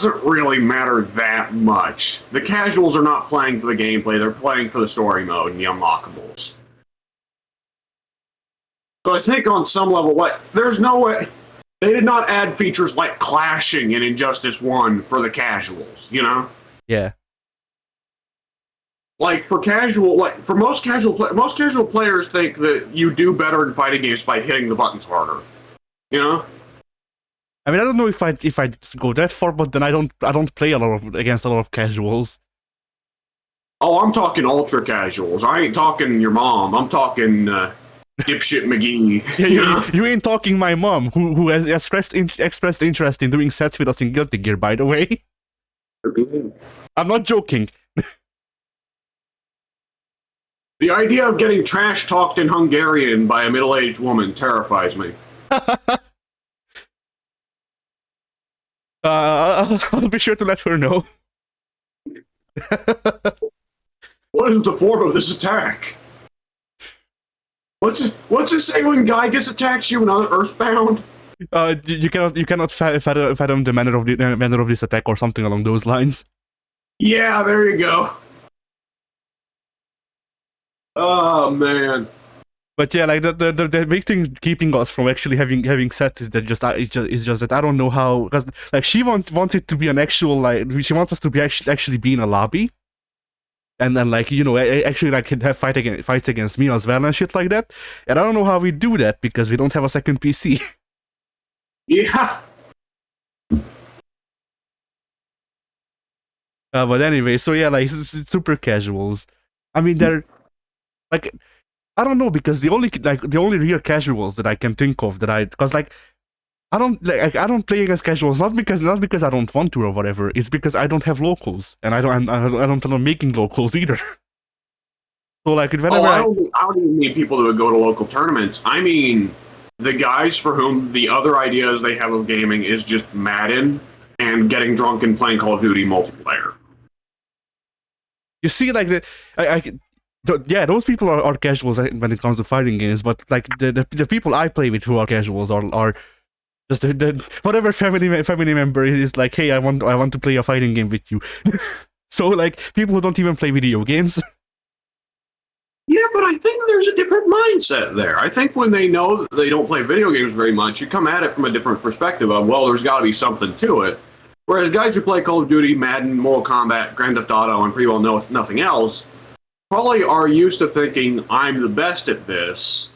doesn't really matter that much. The casuals are not playing for the gameplay, they're playing for the story mode and the unlockables. So I think on some level, like, there's no way. They did not add features like clashing in Injustice 1 for the casuals, you know? Yeah. Like, for most casual players think that you do better in fighting games by hitting the buttons harder, you know? I mean, I don't know if I go that far, but then I don't play against a lot of casuals. Oh, I'm talking ultra casuals. I ain't talking your mom. I'm talking dipshit McGee. You ain't talking my mom, who has expressed interest in doing sets with us in Guilty Gear, by the way. I'm not joking. The idea of getting trash talked in Hungarian by a middle-aged woman terrifies me. I'll be sure to let her know. What is the form of this attack? What's it say when Gygas attacks you in Earthbound? You cannot fathom the manner of this attack or something along those lines. Yeah, there you go. Oh man. But yeah, like the big thing keeping us from actually having sets is that just that I don't know how, because like she wants it to be an actual, like, she wants us to be actually be in a lobby, and then, like, you know, actually like have fights against me as well and shit like that. And I don't know how we do that because we don't have a second PC. Yeah. But anyway, so yeah, like super casuals. I mean, they're like, I don't know, because the only real casuals that I can think of because like I don't play against casuals not because I don't want to or whatever. It's because I don't have locals, and I don't plan on making locals either. So like whenever I don't even mean people that would go to local tournaments. I mean the guys for whom the other ideas they have of gaming is just Madden and getting drunk and playing Call of Duty multiplayer. You see, like yeah, those people are casuals when it comes to fighting games, but like the people I play with who are casuals are just whatever family member is like, hey, I want to play a fighting game with you. So like people who don't even play video games. Yeah, but I think there's a different mindset there. I think when they know that they don't play video games very much, you come at it from a different perspective of, well, there's got to be something to it. Whereas guys who play Call of Duty, Madden, Mortal Kombat, Grand Theft Auto, and pretty well know nothing else, probably are used to thinking, I'm the best at this.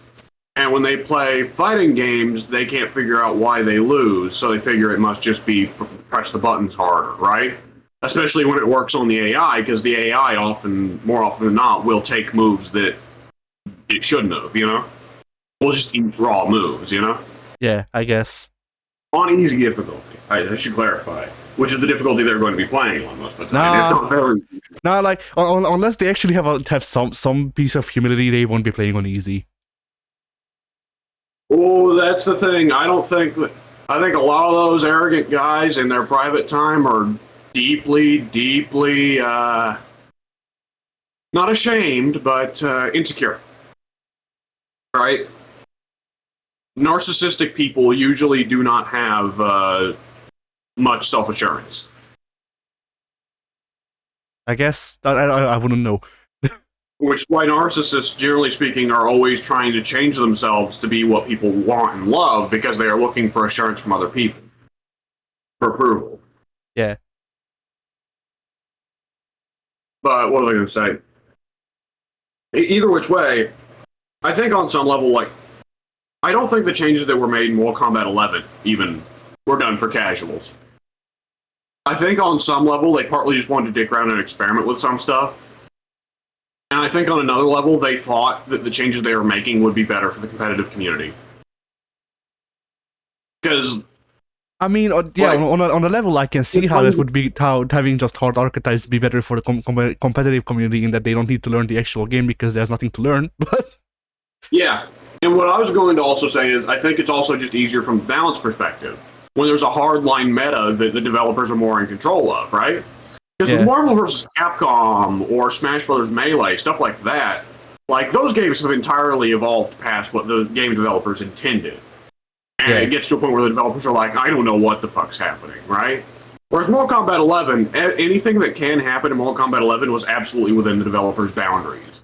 And when they play fighting games, they can't figure out why they lose, so they figure it must just be press the buttons harder, right? Especially when it works on the AI, because the AI more often than not, will take moves that it shouldn't have, you know? We'll just eat raw moves, you know? Yeah, I guess. On easy difficulty. I should clarify. Which is the difficulty they're going to be playing on most of the time. It's not very... No, like, unless they actually have some piece of humility, they won't be playing on easy. Oh, that's the thing. I think a lot of those arrogant guys in their private time are deeply, not ashamed, but insecure. Right? Narcissistic people usually do not have much self-assurance. I guess I wouldn't know. Which is why narcissists, generally speaking, are always trying to change themselves to be what people want and love, because they are looking for assurance from other people for approval. Yeah. But what was I going to say? Either which way, I think on some level, like, I don't think the changes that were made in Mortal Kombat 11 even were done for casuals. I think on some level they partly just wanted to dick around and experiment with some stuff. And I think on another level they thought that the changes they were making would be better for the competitive community. Because I mean, yeah, like, on a level I can see how it would be, how having just hard archetypes would be better for the competitive community, in that they don't need to learn the actual game because there's nothing to learn. But yeah, and what I was going to also say is I think it's also just easier from a balance perspective when there's a hardline meta that the developers are more in control of, right? Because with Marvel vs. Capcom or Smash Bros. Melee, stuff like that, like, those games have entirely evolved past what the game developers intended. And it gets to a point where the developers are like, I don't know what the fuck's happening, right? Whereas Mortal Kombat 11, anything that can happen in Mortal Kombat 11 was absolutely within the developer's boundaries.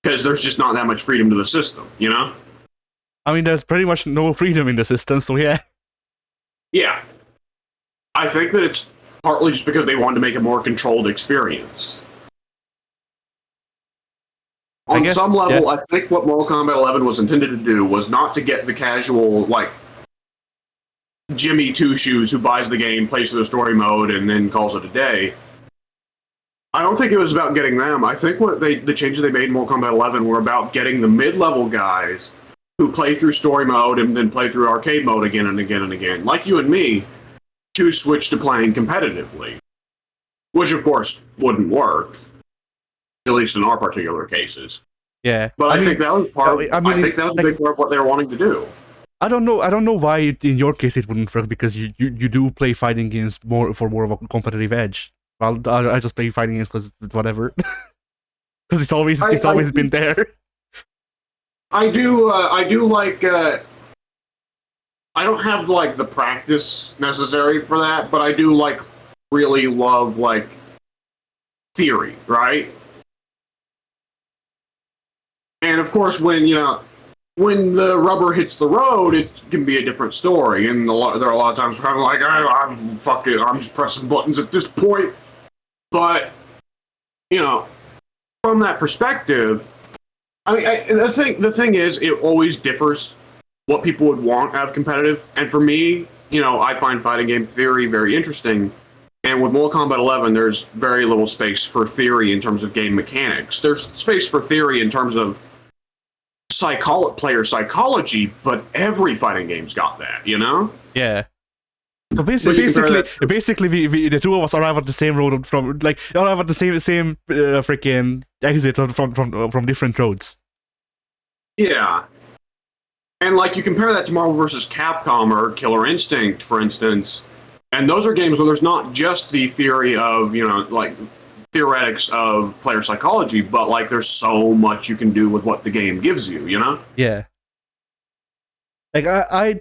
Because there's just not that much freedom to the system, you know? I mean, there's pretty much no freedom in the system, so yeah. Yeah. I think that it's partly just because they wanted to make a more controlled experience. On some level, yeah. I think what Mortal Kombat 11 was intended to do was not to get the casual, like, Jimmy Two Shoes who buys the game, plays through the story mode, and then calls it a day. I don't think it was about getting them. I think the changes they made in Mortal Kombat 11 were about getting the mid-level guys who play through story mode and then play through arcade mode again and again and again, like you and me, to switch to playing competitively. Which, of course, wouldn't work. At least in our particular cases. Yeah. But I think that was I think that was a big part of what they were wanting to do. I don't know why in your case it wouldn't work, because you do play fighting games more of a competitive edge. Well, I just play fighting games because whatever. Because it's always been there. I do like I don't have like the practice necessary for that, but I do like really love like theory, right? And of course, when when the rubber hits the road, it can be a different story. And there are a lot of times where I'm like, I'm fucking, I'm just pressing buttons at this point. But from that perspective, I mean, the thing is, it always differs what people would want out of competitive. And for me, I find fighting game theory very interesting. And with Mortal Kombat 11, there's very little space for theory in terms of game mechanics. There's space for theory in terms of player psychology, but every fighting game's got that, Yeah. So basically, we the two of us arrive at the same road arrive at the same freaking exit from different roads. Yeah. And like you compare that to Marvel vs. Capcom or Killer Instinct, for instance, and those are games where there's not just the theory of, theoretics of player psychology, but like there's so much you can do with what the game gives you, Yeah. Like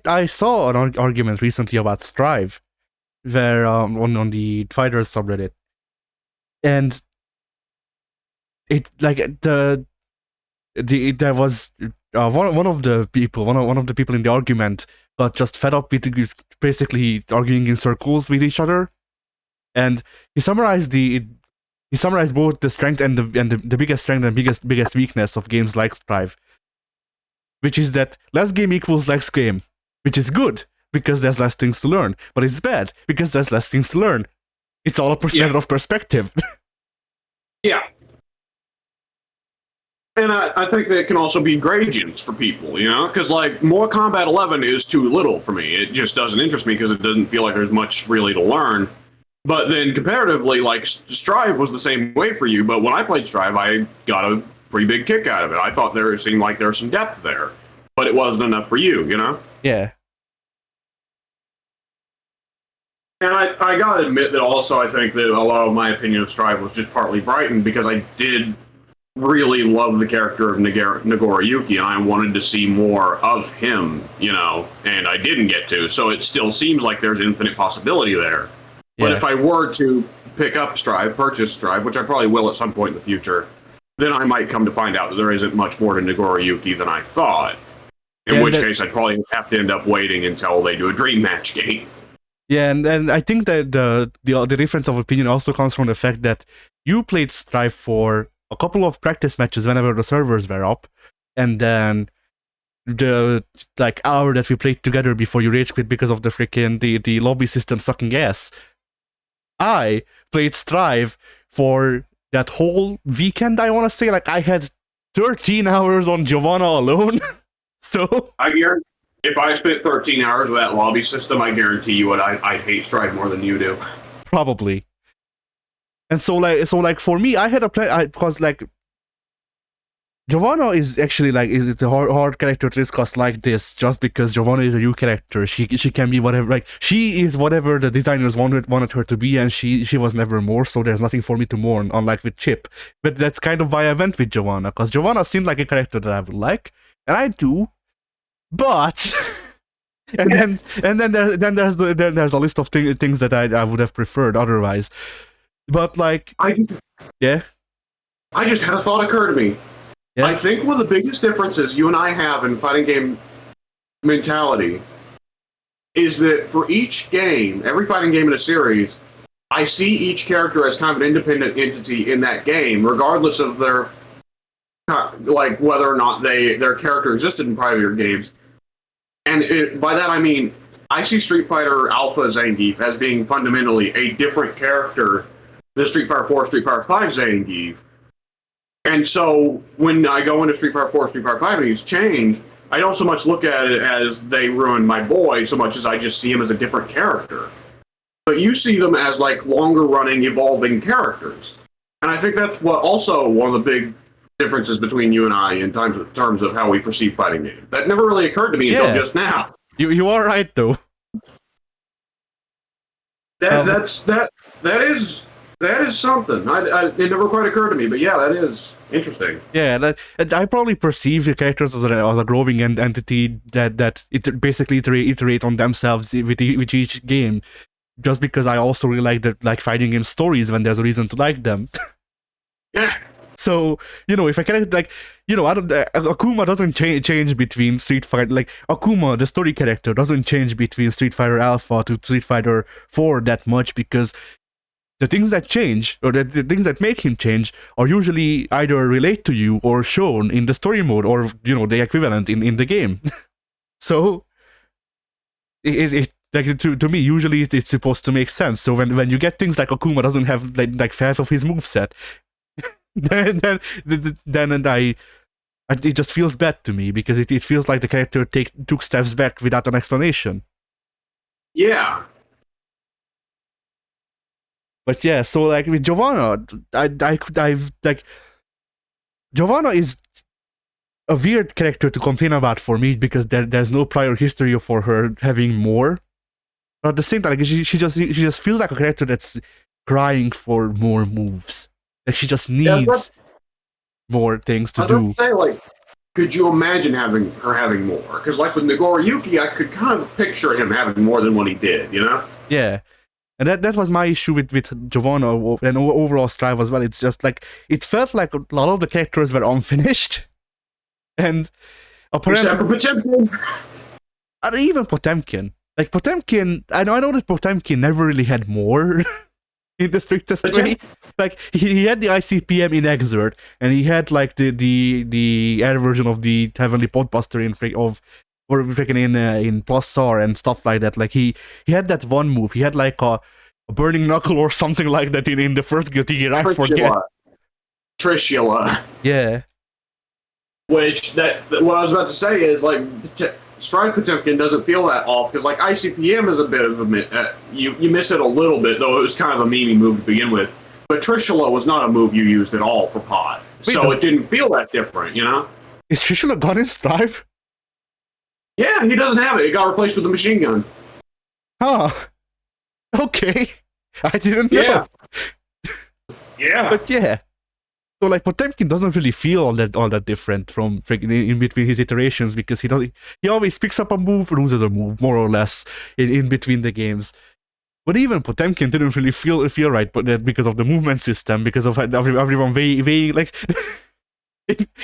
I saw an argument recently about Strive, where on the Fighters subreddit, and it like there was one of the people in the argument got just fed up with basically arguing in circles with each other, and he summarized both the strength and the biggest strength and biggest weakness of games like Strive, which is that less game equals less game, which is good because there's less things to learn, but it's bad because there's less things to learn. It's all a matter of perspective. Yeah. And I think that it can also be gradients for people, because like Mortal Kombat 11 is too little for me. It just doesn't interest me because it doesn't feel like there's much really to learn. But then comparatively, like Strive was the same way for you, but when I played Strive, I got a pretty big kick out of it. I thought there seemed like there was some depth there, but it wasn't enough for you, Yeah. And I gotta admit that also I think that a lot of my opinion of Strive was just partly brightened because I did really love the character of Nagoriyuki, and I wanted to see more of him, and I didn't get to, so it still seems like there's infinite possibility there. Yeah. But if I were to purchase Strive, which I probably will at some point in the future, then I might come to find out that there isn't much more to Nagoriyuki than I thought. In which case, I'd probably have to end up waiting until they do a Dream Match game. Yeah, and I think that the difference of opinion also comes from the fact that you played Strive for a couple of practice matches whenever the servers were up, and then the hour that we played together before you rage quit because of the freaking the lobby system sucking ass. I played Strive for that whole weekend, I want to say. Like, I had 13 hours on Giovanna alone. So I guarantee if I spent 13 hours with that lobby system, I guarantee you I'd hate Strive more than you do. Probably. And so for me, I had a plan because like Giovanna is actually it's a hard character to discuss like this, just because Giovanna is a new character. She can be whatever, she is whatever the designers wanted her to be, and she was never more. So there's nothing for me to mourn, unlike with Chip. But that's kind of why I went with Giovanna, because Giovanna seemed like a character that I would like, and I do. But then there's a list of things that I would have preferred otherwise. But like, I yeah, I just had a thought occur to me. yeah, I think one of the biggest differences you and I have in fighting game mentality is that for each game, every fighting game in a series, I see each character as kind of an independent entity in that game, regardless of their like whether or not their character existed in prior games. And by that I mean I see Street Fighter Alpha Zangief as being fundamentally a different character than Street Fighter 4, Street Fighter 5 Zangief. And so when I go into Street Fighter 4, Street Fighter 5 and he's changed, I don't so much look at it as they ruined my boy so much as I just see him as a different character. But you see them as like longer running, evolving characters. And I think that's what also one of the big differences between you and I in terms of how we perceive fighting games. That never really occurred to me until just now. You are right though. That is something. It never quite occurred to me, but yeah, that is interesting. Yeah, I probably perceive the characters as a growing entity that it basically iterate on themselves with each game, just because I also really like fighting game stories when there's a reason to like them. Yeah. So, if I can, like, I don't, Akuma doesn't change between Street Fighter, like, Akuma, the story character, doesn't change between Street Fighter Alpha to Street Fighter 4 that much, because the things that change, or the things that make him change, are usually either relate to you or shown in the story mode, or, the equivalent in the game. So, like, to me, usually it's supposed to make sense. So when you get things like Akuma doesn't have, like half of his moveset, then it just feels bad to me, because it feels like the character took steps back without an explanation. Yeah. But yeah, so like with Giovanna, Giovanna is a weird character to complain about for me, because there's no prior history for her having more. But at the same time, like, she just feels like a character that's crying for more moves. Like, she just needs more things to do. I was say, like, could you imagine having more? Because, like, with Nagoriyuki, I could kind of picture him having more than what he did, Yeah. And that was my issue with Giovanna and overall Strive as well. It's just like, it felt like a lot of the characters were unfinished. And apparently... Except for Potemkin. Or even Potemkin. Like, Potemkin, I know that Potemkin never really had more in the strictest way. Like, he had the ICPM in Exert, and he had, like, the air version of the Heavenly Podbuster in Plus R and stuff like that. Like, he had that one move. He had, like, a Burning Knuckle or something like that in the first Guilty Gear. I forget. Trishula. Yeah. Which, what I was about to say is, like, Strive Potemkin doesn't feel that off, because, like, ICPM is a bit of a... you miss it a little bit, though it was kind of a memey move to begin with. But Trishula was not a move you used at all for Pod. So it didn't feel that different, Is Trishula gone in Strive? Yeah, he doesn't have it. It got replaced with a machine gun. Huh. Okay. I didn't know. Yeah. But yeah. So, like, Potemkin doesn't really feel all that different from in between his iterations, because he always picks up a move, loses a move, more or less, in between the games. But even Potemkin didn't really feel right, but because of the movement system, because of everyone weighing, like...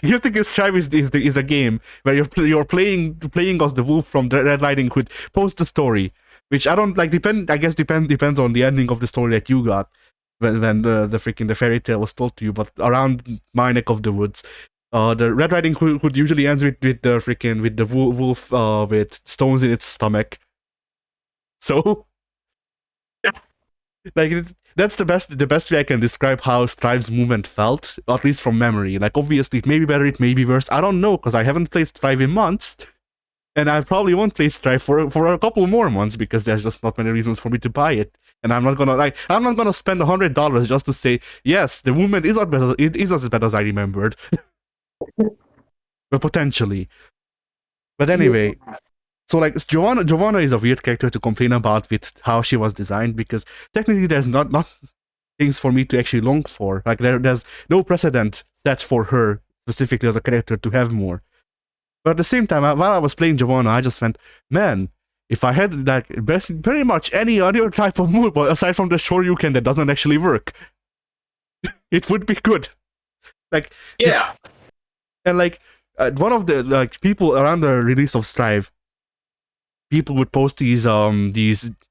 Guilty Gear Strive is a game where you're playing as the wolf from the Red Riding Hood post the story, which I don't like. Depends on the ending of the story that you got when the fairy tale was told to you. But around my neck of the woods, the Red Riding Hood usually ends with the wolf with stones in its stomach. So, like, that's the best way I can describe how Strive's movement felt, at least from memory. Like, obviously, it may be better, it may be worse. I don't know, because I haven't played Strive in months, and I probably won't play Strive for a couple more months, because there's just not many reasons for me to buy it. And I'm not gonna spend $100 just to say, yes, the movement is as bad as I remembered, but potentially. But anyway. So, like, Giovanna is a weird character to complain about with how she was designed, because technically there's not things for me to actually long for. Like, there's no precedent set for her specifically as a character to have more. But at the same time, while I was playing Giovanna, I just went, man, if I had like very much any other type of move aside from the Shoryuken that doesn't actually work, it would be good. Like Yeah. And like one of the like people around the release of Strive, people would post these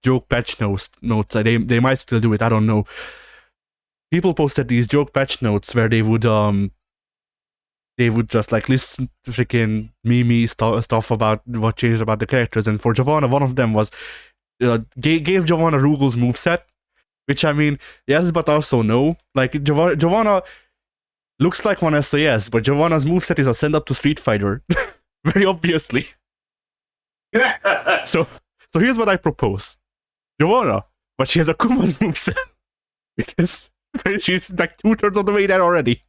joke patch notes. They might still do it. I don't know. People posted these joke patch notes where they would just like list freaking meme stuff about what changed about the characters. And for Giovanna, one of them was gave Giovanna Rugel's moveset, which I mean, yes, but also no. Like Giovanna looks like one SAS, but Giovanna's moveset is a send up to Street Fighter. Very obviously. So here's what I propose. Giovanna, but she has a Kuma's moveset. Because she's like 2/3 of the way there already.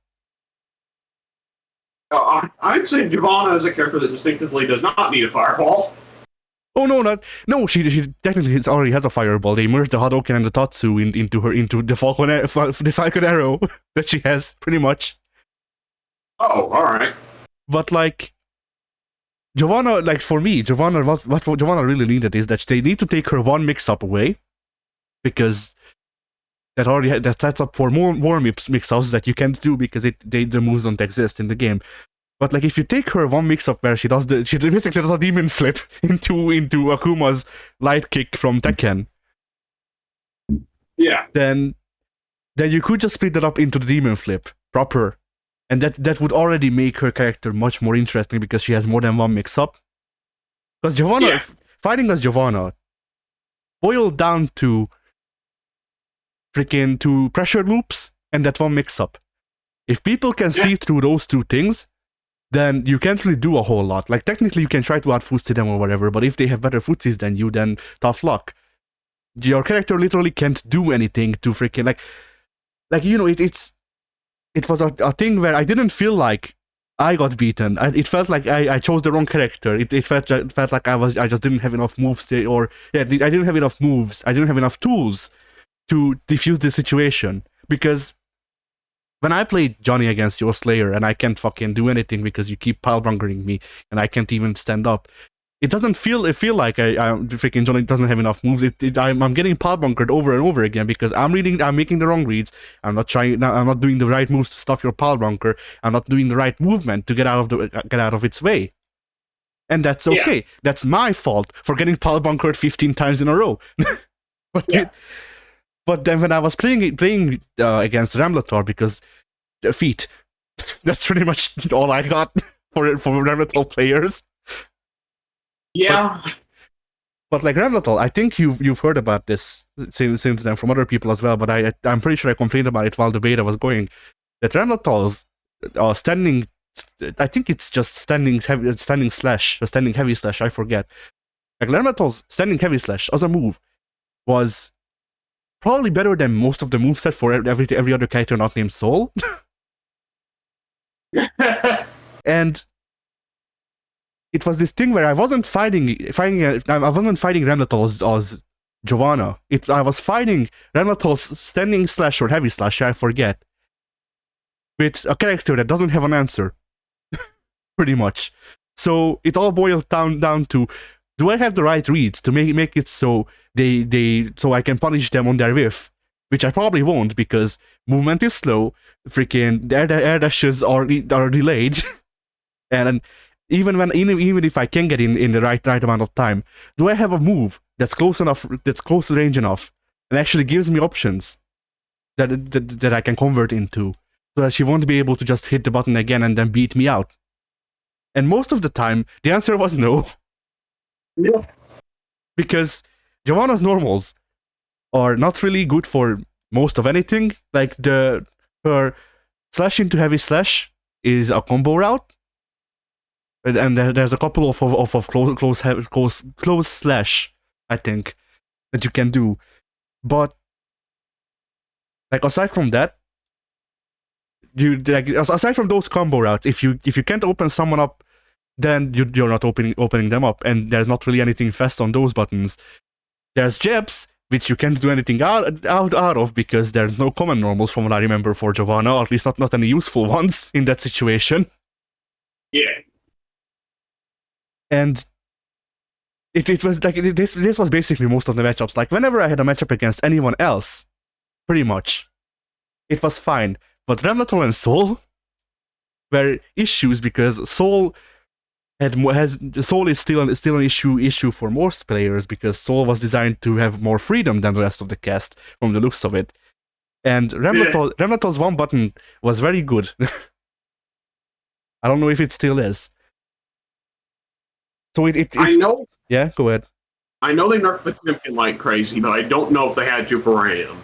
I'd say Giovanna is a character that distinctively does not need a fireball. Oh no! She technically already has a fireball. They merged the Hadouken and the Tatsu into the Falcon Arrow that she has pretty much. Oh, all right. But like Giovanna, like for me, Giovanna, what Giovanna really needed is that they need to take her one mix-up away, because that sets up for more mix-ups that you can't do because the moves don't exist in the game. But like if you take her one mix-up where she basically does a demon flip into Akuma's light kick from Tekken. Yeah. Then you could just split that up into the demon flip proper. And that would already make her character much more interesting because she has more than one mix-up. Because Giovanna, fighting as Giovanna, boiled down to to pressure loops and that one mix-up. If people can see through those two things, then you can't really do a whole lot. Like technically you can try to outfootsie them or whatever, but if they have better footsies than you, then tough luck. Your character literally can't do anything to freaking like you know it was a thing where I didn't feel like I got beaten. It felt like I chose the wrong character. It felt like I just didn't have enough moves I didn't have enough moves. I didn't have enough tools to defuse the situation. Because when I played Johnny against your Slayer and I can't fucking do anything because you keep pilebungering me and I can't even stand up, it doesn't feel like freaking Johnny doesn't have enough moves. I'm getting pilebunkered over and over again because I'm making the wrong reads. I'm not doing the right moves to stop your pilebunker. I'm not doing the right movement to get out of its way. And that's okay. Yeah. That's my fault for getting pilebunkered 15 times in a row. But then when I was playing against Ramlator, because feet, that's pretty much all I got for Ramlator players. Yeah. But like Ramlator, I think you've heard about this since then from other people as well, but I'm pretty sure I complained about it while the beta was going. That Ramlator's standing, I think it's just standing slash, or standing heavy slash, I forget. Like Ramlator's standing heavy slash as a move was probably better than most of the moveset for every other character not named Soul. And it was this thing where I wasn't fighting Ramlator as Giovanna. I was fighting Ramlator's standing slash or heavy slash, I forget, with a character that doesn't have an answer. Pretty much. So it all boiled down to, do I have the right reads to make it so so I can punish them on their whiff? Which I probably won't, because movement is slow, freaking air dashes are delayed, and even if I can get in the right amount of time, do I have a move that's close range enough, and actually gives me options that I can convert into, so that she won't be able to just hit the button again and then beat me out? And most of the time, the answer was no. Yeah. Because Giovanna's normals are not really good for most of anything. Like her slash into heavy slash is a combo route, and there's a couple of close slash, I think, that you can do. But like aside from that, aside from those combo routes, if you can't open someone up, then you're not opening them up, and there's not really anything fast on those buttons. There's jabs, which you can't do anything out of because there's no common normals from what I remember for Giovanna, or at least not any useful ones in that situation. Yeah. And it was like this was basically most of the matchups. Like whenever I had a matchup against anyone else, pretty much, it was fine. But Remlator and Soul were issues because Soul Soul is still an issue for most players because Soul was designed to have more freedom than the rest of the cast from the looks of it. And Remlator's one button was very good. I don't know if it still is. So I know. Yeah, go ahead. I know they nerfed the champion like crazy, but I don't know if they had to for Ram.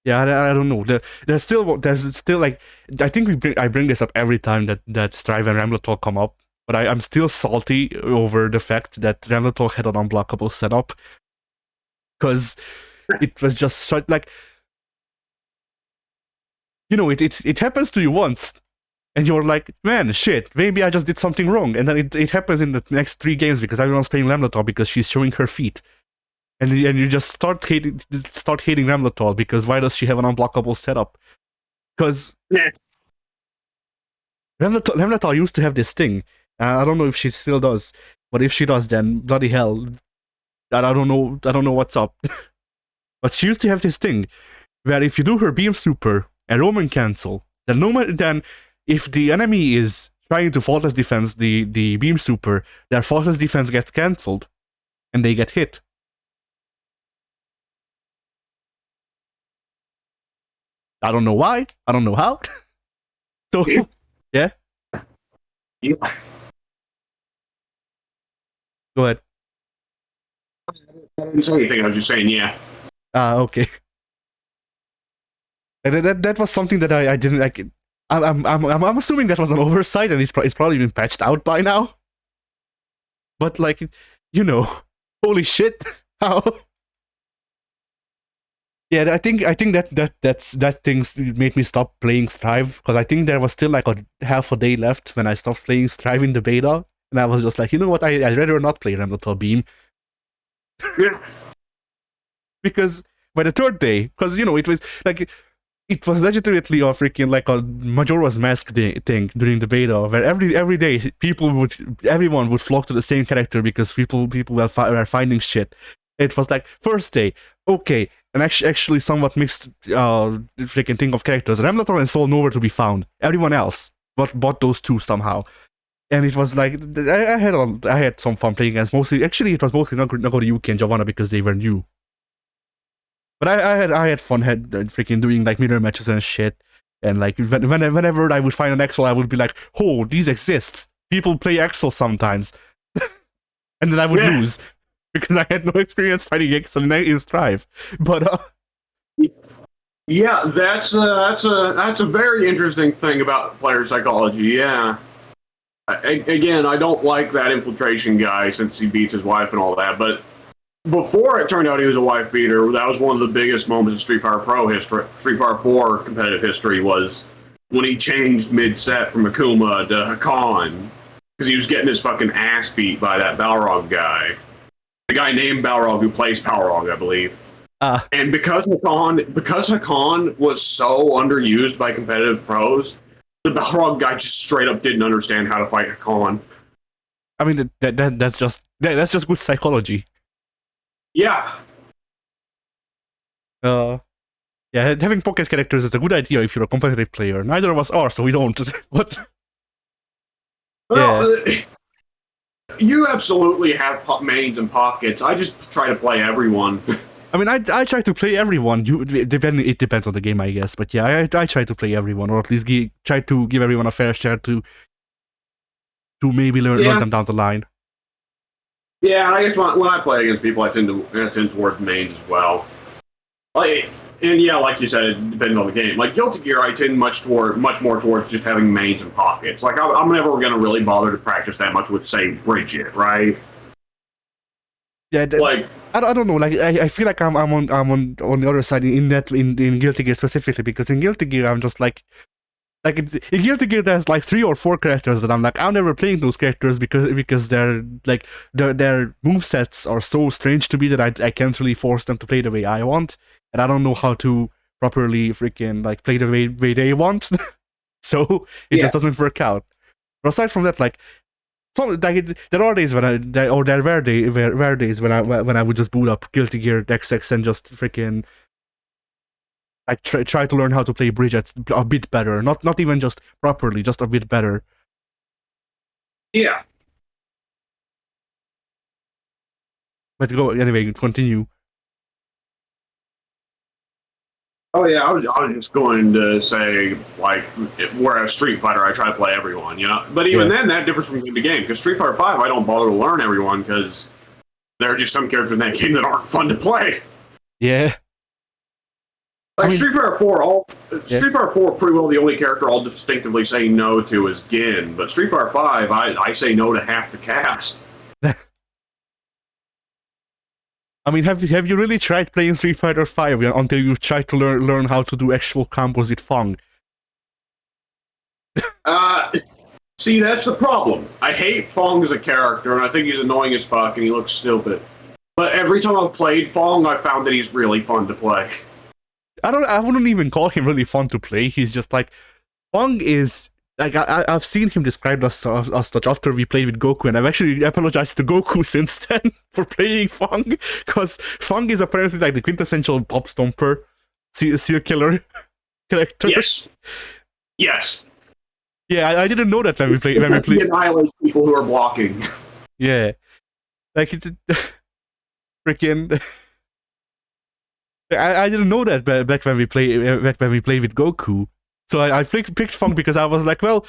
Yeah, I don't know. There's still like I think I bring this up every time that Strive and Ramlator come up, but I'm still salty over the fact that Ramlator had an unblockable setup because it was just such like it happens to you once. And you're like, man, shit, maybe I just did something wrong. And then it happens in the next 3 games because everyone's playing Ramlator because she's showing her feet. And you just start hating Ramlator because why does she have an unblockable setup? Because Ramlator used to have this thing. I don't know if she still does. But if she does, then bloody hell. I don't know what's up. But she used to have this thing where if you do her beam super and Roman cancel, then if the enemy is trying to faultless defense the beam super, their faultless defense gets cancelled, and they get hit. I don't know why. I don't know how. So, yeah. Go ahead. I didn't say anything. I was just saying, yeah. Okay. And that was something that I didn't like. I'm assuming that was an oversight, and it's probably been patched out by now. But like, holy shit, how? Yeah, I think that things made me stop playing Strive because I think there was still like a half a day left when I stopped playing Strive in the beta, and I was just like, you know what, I'd rather not play Ramlator Beam. Yeah. Because by the 3rd day, because it was like. It was legitimately a freaking like a Majora's Mask thing during the beta, where every day everyone would flock to the same character because people were finding shit. It was like first day, okay, and actually somewhat mixed freaking thing of characters. Ramlator and Soul nowhere to be found. Everyone else bought those two somehow, and it was like I had some fun playing against mostly. Actually, it was mostly Nagoriyuki and Giovanna because they were new. But I had fun freaking doing like mirror matches and shit. And like whenever I would find an Exo, I would be like, oh, these exist. People play Exo sometimes. And then I would lose. Because I had no experience fighting Exo in Strive. But yeah, that's a very interesting thing about player psychology, yeah. Again, I don't like that infiltration guy since he beats his wife and all that, but before it turned out he was a wife beater, that was one of the biggest moments in Street Fighter Pro history, Street Fighter 4 competitive history, was when he changed mid-set from Akuma to Hakan, because he was getting his fucking ass beat by that Balrog guy. The guy named Balrog who plays Balrog, I believe. And because Hakan was so underused by competitive pros, the Balrog guy just straight up didn't understand how to fight Hakan. I mean, that's just good psychology. Yeah. Yeah, having pocket characters is a good idea if you're a competitive player. Neither of us are, so we don't. But well, you absolutely have mains and pockets. I just try to play everyone. I mean, I try to play everyone. It depends on the game, I guess. But yeah, I try to play everyone, or at least try to give everyone a fair share to maybe learn them down the line. Yeah, I guess when I play against people, I tend towards mains as well. And yeah, like you said, it depends on the game. Like Guilty Gear, I tend much more towards just having mains and pockets. Like I'm never going to really bother to practice that much with, say, Bridget, right? Yeah, like I don't know. Like I feel like I'm on the other side in Guilty Gear specifically, because in Guilty Gear I'm just like in Guilty Gear there's like 3 or 4 characters that I'm like, I'm never playing those characters because they're like their movesets are so strange to me that I can't really force them to play the way I want, and I don't know how to properly freaking like play the way they want. So it just doesn't work out. But aside from that, like there are days when there were days when I would just boot up Guilty Gear XX and just freaking like try to learn how to play Bridget a bit better, not even just properly, just a bit better. Yeah. But go anyway, continue. Oh yeah, I was just going to say, like, whereas Street Fighter, I try to play everyone, you know. But even then, that differs from game to game. Because Street Fighter 5, I don't bother to learn everyone because there are just some characters in that game that aren't fun to play. Yeah. Like Street Fighter 4, Street Fighter 4, pretty well the only character I'll distinctively say no to is Gin. But Street Fighter 5, I say no to half the cast. I mean, have you really tried playing Street Fighter 5 until you tried to learn how to do actual combos with Fong? See, that's the problem. I hate Fong as a character, and I think he's annoying as fuck, and he looks stupid. But every time I've played Fong, I found that he's really fun to play. I wouldn't even call him really fun to play. He's just like, Fong is like I've seen him described as such after we played with Goku, and I've actually apologized to Goku since then for playing Fong, because Fong is apparently like the quintessential pop stomper, seal killer character. Yes. Yes. Yeah, I didn't know that when we played. He annihilates people who are blocking. Yeah, like freaking. I didn't know that back when we played with Goku. So I picked Fong because I was like, well,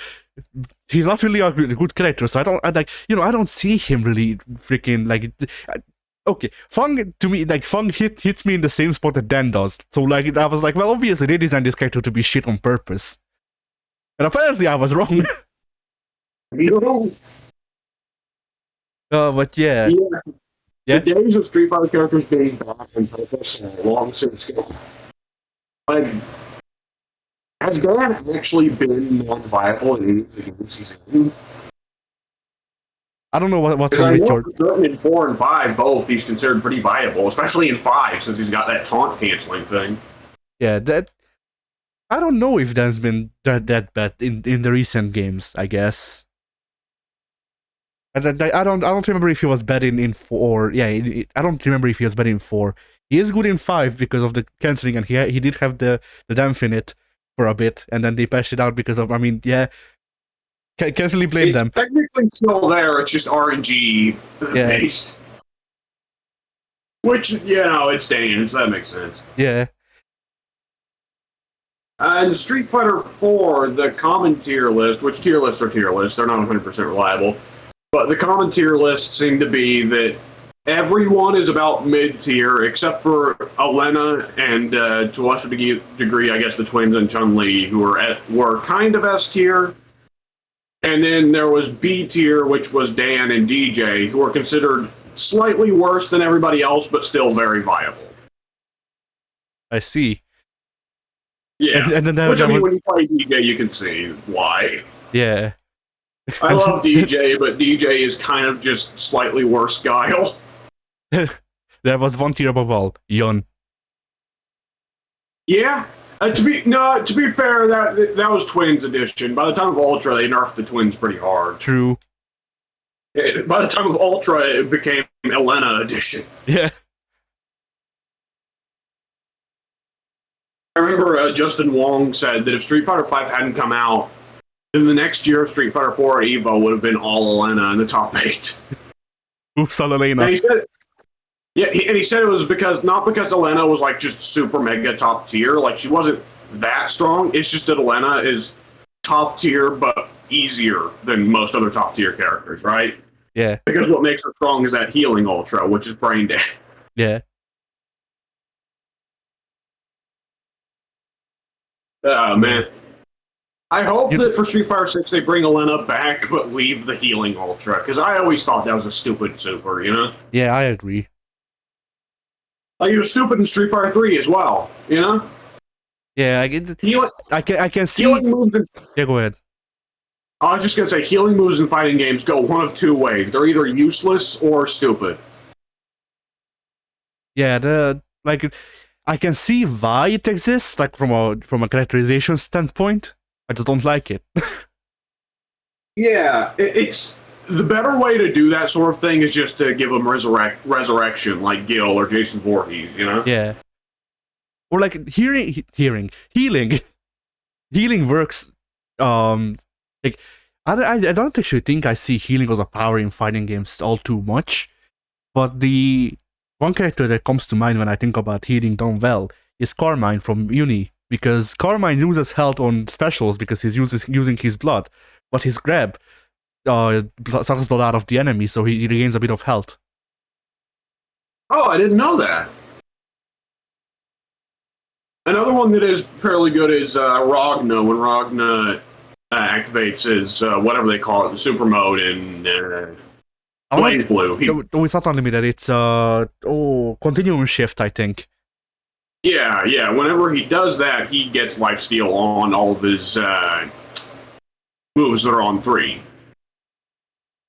he's not really a good character, so I don't see him really freaking like. Okay, Fong to me, like Fong hits me in the same spot that Dan does. So like I was like, well, obviously they designed this character to be shit on purpose, and apparently I was wrong. But yeah. The days of Street Fighter characters being bad on purpose are long since gone. Like, has Dan actually been non-viable in any of the games he's in? I don't know what's wrong with your... Certainly in 4 and 5, both, he's considered pretty viable, especially in 5, since he's got that taunt canceling thing. Yeah, that... I don't know if Dan's been that bad in the recent games, I guess. I don't remember if he was bad in 4. Yeah, I don't remember if he was bad in 4. He is good in 5 because of the canceling, and he did have the damp in it for a bit, and then they patched it out because of, I mean, yeah, can't really blame them. It's technically still there, it's just RNG based. Which, you know, it's Dan, so that makes sense. Yeah. In Street Fighter 4, the common tier list, which tier lists are tier lists, they're not 100% reliable. But the common tier list seemed to be that everyone is about mid-tier, except for Elena and, to a lesser degree, I guess, the twins and Chun-Li, who were kind of S-tier. And then there was B-tier, which was Dan and DJ, who were considered slightly worse than everybody else, but still very viable. I see. Yeah, and then which, I mean, when you play DJ, you can see why. Yeah. I love DJ, but DJ is kind of just slightly worse Guile. There was one tier above all, Yun. Yeah. To be fair, that was Twins edition. By the time of Ultra, they nerfed the Twins pretty hard. True. By the time of Ultra, it became Elena edition. Yeah. I remember Justin Wong said that if Street Fighter 5 hadn't come out, then the next year of Street Fighter 4 at EVO would have been all Elena in the top 8. Oops, on Elena. And he said, and he said it was not because Elena was like just super mega top tier, like she wasn't that strong. It's just that Elena is top tier but easier than most other top tier characters, right? Yeah. Because what makes her strong is that healing ultra, which is brain dead. Yeah. Oh man. I hope that for Street Fighter 6 they bring Elena back, but leave the healing ultra, because I always thought that was a stupid super, you know? Yeah, I agree. Like, it was stupid in Street Fighter 3 as well, you know? Yeah, I get it. I can see... Healing moves yeah, go ahead. I was just going to say, healing moves in fighting games go one of two ways. They're either useless or stupid. Yeah, I can see why it exists, like, from a characterization standpoint. I just don't like it. Yeah, it's the better way to do that sort of thing is just to give them resurrection, like Gil or Jason Voorhees, you know? Yeah. Or like healing. Healing works. Like I don't actually think I see healing as a power in fighting games all too much. But the one character that comes to mind when I think about healing done well is Carmine from Uni, because Carmine uses health on specials because he's using his blood, but his grab sucks blood out of the enemy, so he regains a bit of health. Oh, I didn't know that. Another one that is fairly good is Ragna. When Ragna activates his whatever they call it, the super mode in Blaze Blue. No, it's not unlimited. It's continuum shift, I think. Yeah. Whenever he does that, he gets lifesteal on all of his moves that are on 3.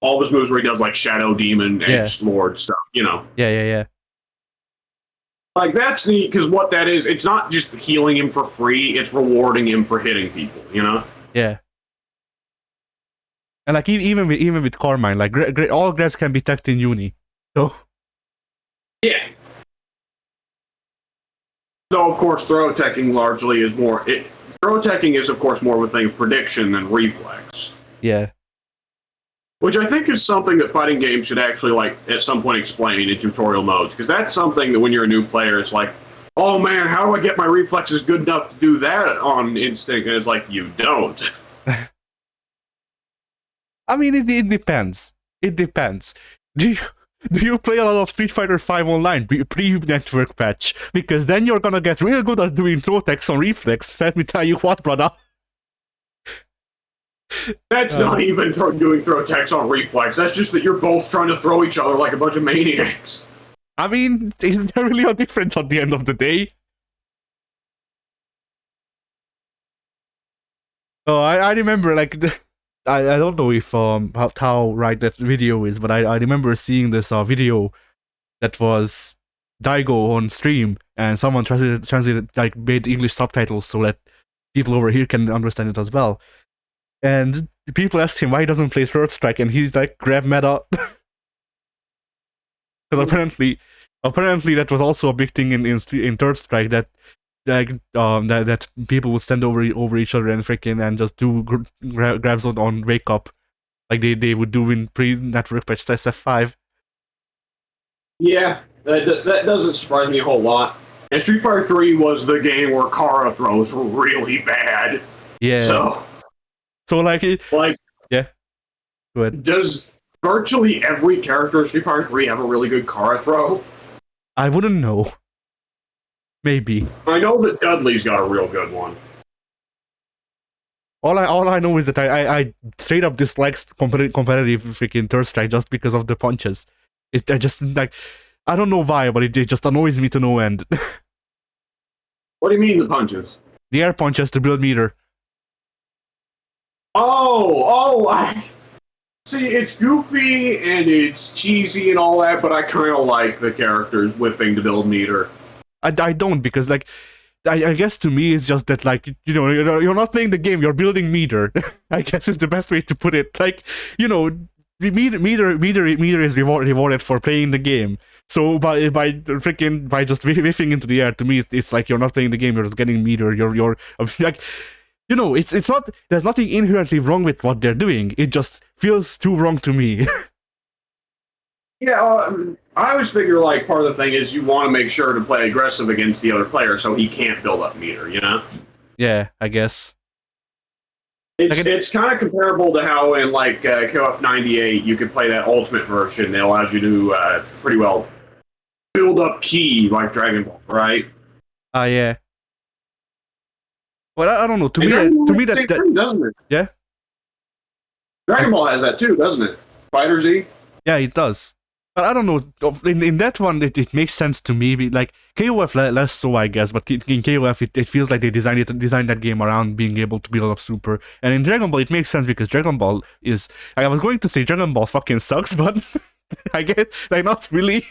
All of his moves where he does like Shadow Demon, Edge Lord stuff, you know. Yeah. Like, that's neat, because what that is, it's not just healing him for free, it's rewarding him for hitting people, you know? Yeah. And like, even with Carmine, like, all grabs can be teched in Uni. So... Yeah. Though, of course, throw teching largely is more... Throw teching is, of course, more of a thing of prediction than reflex. Yeah. Which I think is something that fighting games should actually, like, at some point explain in tutorial modes. Because that's something that when you're a new player, it's like, oh man, how do I get my reflexes good enough to do that on instinct? And it's like, you don't. I mean, it depends. It depends. Do you play a lot of Street Fighter V online pre-network patch? Because then you're gonna get real good at doing throw techs on reflex. Let me tell you what, brother. That's not even doing throw techs on reflex. That's just that you're both trying to throw each other like a bunch of maniacs. I mean, is there really a difference at the end of the day? Oh, I remember, like, I don't know if how right that video is, but I remember seeing this video that was Daigo on stream, and someone translated like made English subtitles so that people over here can understand it as well. And people asked him why he doesn't play Third Strike, and he's like, grab meta. Because apparently that was also a big thing in Third Strike, that that people would stand over each other and and just do grabs on wake up, like they would do in pre-network patch SF5. Yeah, that doesn't surprise me a whole lot. And Street Fighter 3 was the game where Kara throws were really bad. Yeah. So like yeah. Go ahead. Does virtually every character in Street Fighter 3 have a really good Kara throw? I wouldn't know. Maybe. I know that Dudley's got a real good one. All I know is that I straight up dislike competitive freaking Third Strike just because of the punches. I just, like, I don't know why, but it just annoys me to no end. What do you mean, the punches? The air punches to build meter. See, it's goofy and it's cheesy and all that, but I kind of like the characters whipping to build meter. I don't, because, like, I guess to me it's just that, like, you know, you're not playing the game, you're building meter. I guess is the best way to put it. Like, you know, meter is rewarded for playing the game. So by just whiffing into the air, to me it's like you're not playing the game, you're just getting meter. You're like, you know, it's not, there's nothing inherently wrong with what they're doing. It just feels too wrong to me. Yeah, I always figure, like, part of the thing is you want to make sure to play aggressive against the other player so he can't build up meter, you know? Yeah, I guess. It's kind of comparable to how in, like, KOF 98 you could play that ultimate version that allows you to pretty well build up ki like Dragon Ball, right? Yeah. Well, I don't know. To me, that thing, doesn't it? Yeah. Dragon Ball has that too, doesn't it? Fighter Z. Yeah, it does. But I don't know. In that one, it makes sense to me. Like KOF, less so, I guess. But in KOF, it feels like they designed that game around being able to build up super. And in Dragon Ball, it makes sense because Dragon Ball is. I was going to say Dragon Ball fucking sucks, but I get, like, not really.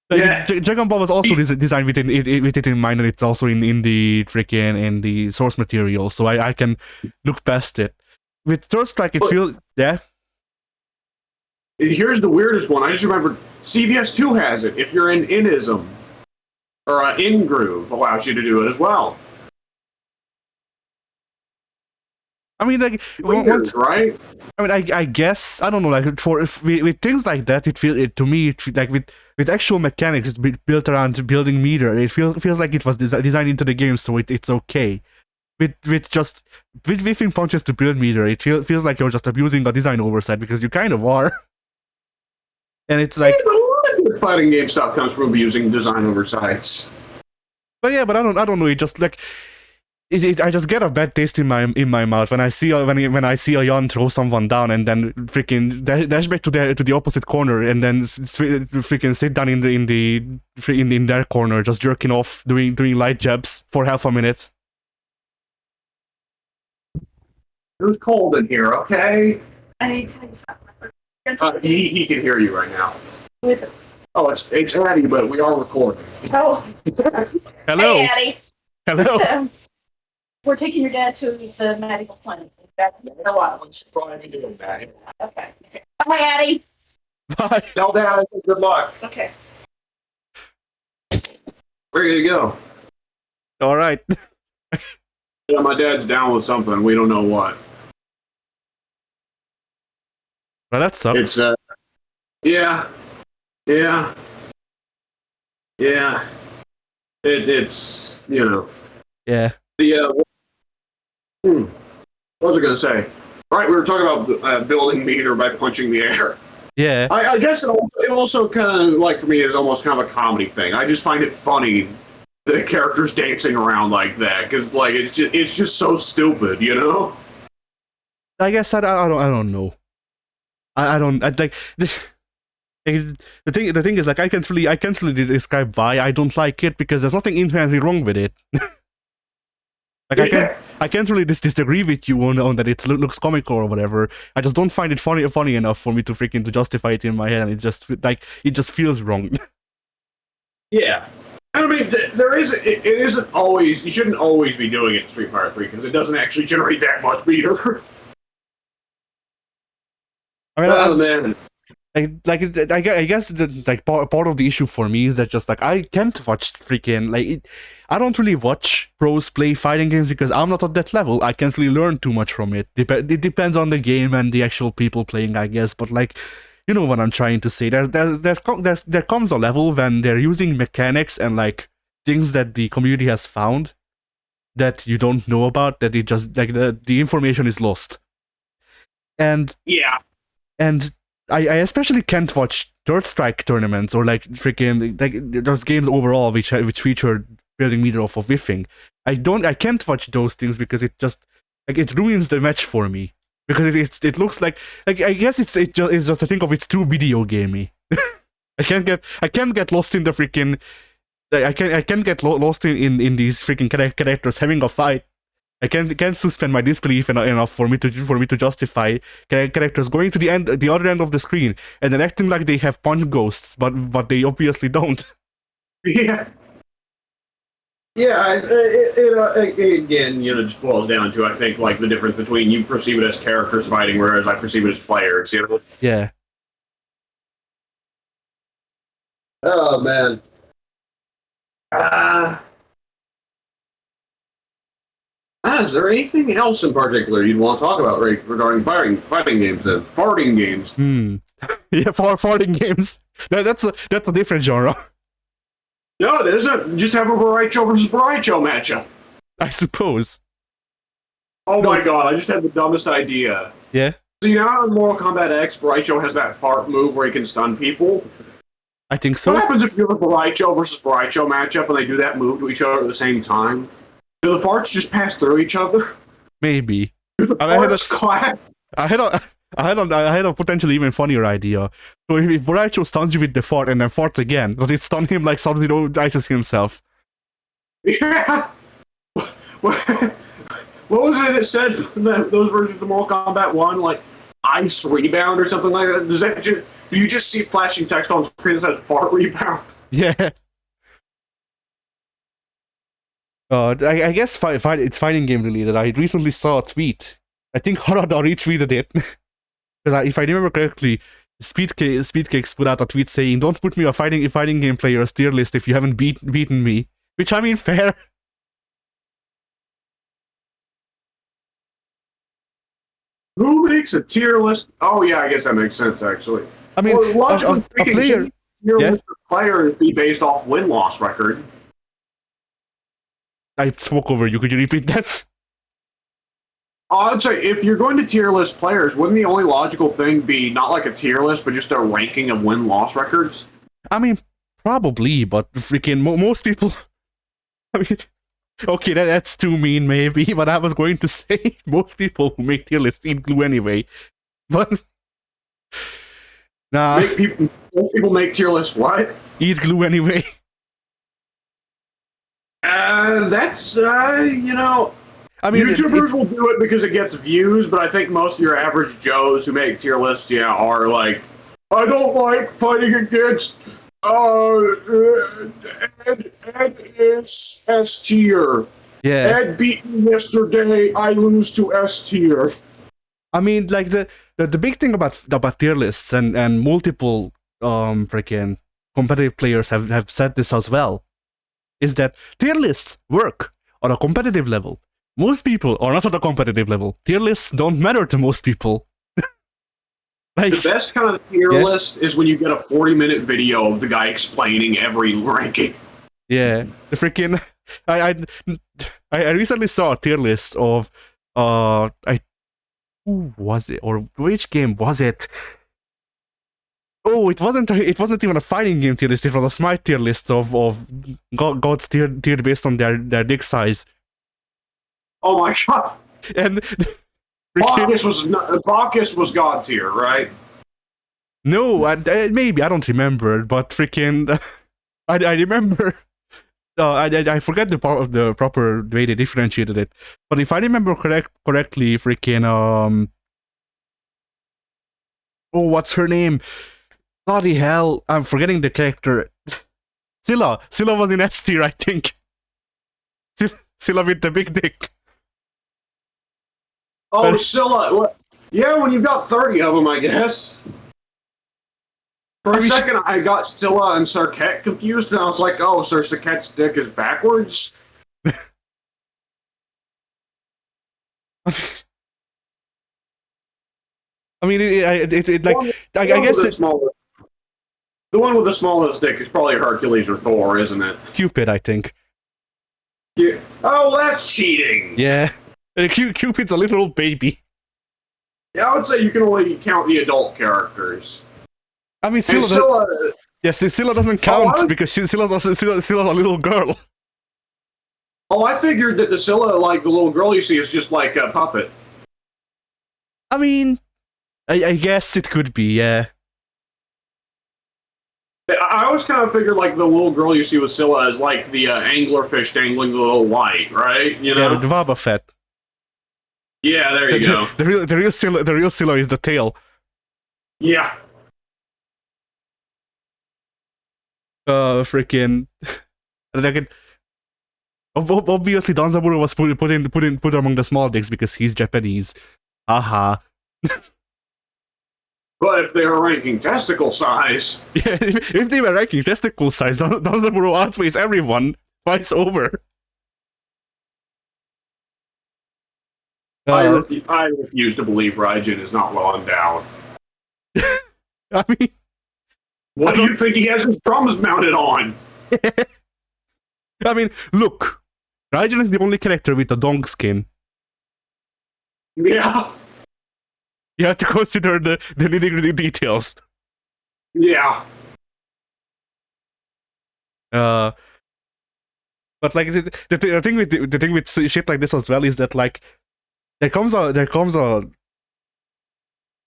Like, yeah. Dragon Ball was also designed with it in mind, and it's also in the source material, so I can look past it. With Third Strike, it feels, yeah. Here's the weirdest one. I just remembered CVS 2 has it. If you're in Inism or In Groove, allows you to do it as well. I mean, like, Weird, right? I mean, I guess I don't know. Like, with things like that, to me, like with actual mechanics, it's built around building meter. It feels like it was designed into the game, so it's okay. With whiffing punches to build meter, it feels like you're just abusing a design oversight because you kind of are. And it's like, a lot of good fighting game stuff comes from abusing design oversights. but I don't know. It just like. I just get a bad taste in my mouth when I see when I see a Jan throw someone down and then freaking dash back to the opposite corner and then freaking sit down in their corner just jerking off doing light jabs for half a minute. It was cold in here, okay? I need to tell you something. He can hear you right now. Who is it? Oh, it's Addie, but we are recording. Oh. Hello. Hey, Addie. Hello. We're taking your dad to the medical clinic. Back in a while. What's probably doing that? Okay. Bye, Addie. Bye. Tell Dad good luck. Okay. Where you go? All right. Yeah, my dad's down with something. We don't know what. Well, that sucks. It's yeah. It's Yeah. the what was I gonna say? Right, we were talking about building meter by punching the air. Yeah. I guess it also kind of, like, for me, is almost kind of a comedy thing. I just find it funny, the characters dancing around like that, because, like, it's just so stupid, you know? I guess I don't know. I don't like the thing is, like, I can't really describe why I don't like it because there's nothing inherently wrong with it. Like, I can't really disagree with you on that it looks comical or whatever. I just don't find it funny enough for me to freaking to justify it in my head, and it just feels wrong. Yeah. I mean, it isn't always, you shouldn't always be doing it in Street Fighter 3 because it doesn't actually generate that much meter. I mean, Oh, man. I guess part of the issue for me is that just like I can't watch freaking I don't really watch pros play fighting games because I'm not at that level. I can't really learn too much from it. It depends on the game and the actual people playing, I guess. But like, you know what I'm trying to say. There comes a level when they're using mechanics and like things that the community has found that you don't know about, that it just like the information is lost. And yeah. And I especially can't watch Third Strike tournaments or like freaking like those games overall which feature building meter off of whiffing. I can't watch those things because it just like it ruins the match for me because it looks like I guess it's just a thing of it's too video gamey. I can't get lost in the freaking I can't get lost in these freaking characters having a fight. I can't suspend my disbelief enough for me to justify characters going to the other end of the screen and then acting like they have punch ghosts, but they obviously don't. Yeah. Yeah, it again, just boils down to, I think, like, the difference between you perceive it as characters fighting, whereas I perceive it as players, you know? Yeah. Oh, man. Is there anything else in particular you'd want to talk about regarding fighting games, farting games? Yeah, farting games. That's a different genre. No, it isn't. Just have a Baraicho versus Baraicho matchup. I suppose. Oh my god, I just had the dumbest idea. Yeah? So you know how in Mortal Kombat X, Baraicho has that fart move where he can stun people? I think so. What happens if you have a Baraicho versus Baraicho matchup and they do that move to each other at the same time? Do the farts just pass through each other? Maybe. Do the farts clash? I had a potentially even funnier idea. So if Baraicho stuns you with the fart and then farts again, does it stun him like Sub-Zero dices himself? Yeah. What was it said in those versions of Mortal Kombat 1? Like, ice rebound or something like that? Do you just see flashing text on screen that says fart rebound? Yeah. I guess it's fighting game related. I recently saw a tweet. I think Harada retweeted it. Because if I remember correctly, Speedcakes put out a tweet saying, "Don't put me a fighting game player's tier list if you haven't beaten me." Which, I mean, fair. Who makes a tier list? Oh yeah, I guess that makes sense actually. I mean, well, logically a speaking, player. shouldn't tier Yeah? list of players be based off win-loss record? I spoke over you. Could you repeat that? I'd say if you're going to tier list players, wouldn't the only logical thing be not like a tier list, but just a ranking of win-loss records? I mean, probably, but freaking most people. I mean, okay, that's too mean, maybe. But I was going to say most people who make tier lists eat glue anyway. But nah, Most people make tier lists what? eat glue anyway. That's you know. I mean, YouTubers will do it because it gets views, but I think most of your average Joes who make tier lists, are like, I don't like fighting against Ed is S tier. yeah. Ed beat me yesterday, I lose to S tier. I mean, like the big thing about tier lists and multiple freaking competitive players have said this as well, is that tier lists work on a competitive level. Most people are not at a competitive level. Tier lists don't matter to most people. The Like, best kind of tier Yeah. list is when you get a 40-minute video of the guy explaining every ranking. yeah, the freaking I recently saw a tier list of who was it, or which game was it? Oh, it wasn't even a fighting game tier list. It was a smite tier list of gods tiered based on their dick size. Oh my god. And freaking, Bacchus was god tier, right? no, maybe I don't remember, but freaking, I remember. I forget the proper way they differentiated it, but if I remember correctly, freaking oh, what's her name? Bloody hell, I'm forgetting the character. Scylla was in S tier, I think. Scylla with the big dick. Oh, Scylla. Yeah, when you've got 30 of them, I guess. For a second, I got Scylla and Sarkett confused, and I was like, oh, so Sarkett's dick is backwards? I mean, I guess the one with the smallest dick is probably Hercules or Thor, isn't it? Cupid, I think. Yeah. Oh, that's cheating! Yeah. Cupid's a little baby. Yeah, I would say you can only count the adult characters. I mean, And Scylla Scylla... doesn't count because Scylla's a little girl. Oh, I figured that the Scylla, like the little girl you see, is just like a puppet. I mean, I guess it could be, yeah. I always kind of figured like the little girl you see with Scylla is like the anglerfish dangling the little light, right? You know? Yeah, the Vaba Fett. Yeah, there you go. The real Scylla is the tail. Yeah. Freaking. Like, obviously, Danzaburo was put among the small dicks because he's Japanese. Haha. But if they were ranking testicle size... Yeah, if they were ranking testicle size, Danzaburo outweighs everyone twice over. I refuse to believe Raijin is not well endowed. I mean... What do you think he has his drums mounted on? I mean, look. Raijin is the only character with a dong skin. Yeah. You have to consider the nitty-gritty details. Yeah. But like the thing with shit like this as well is that like there comes a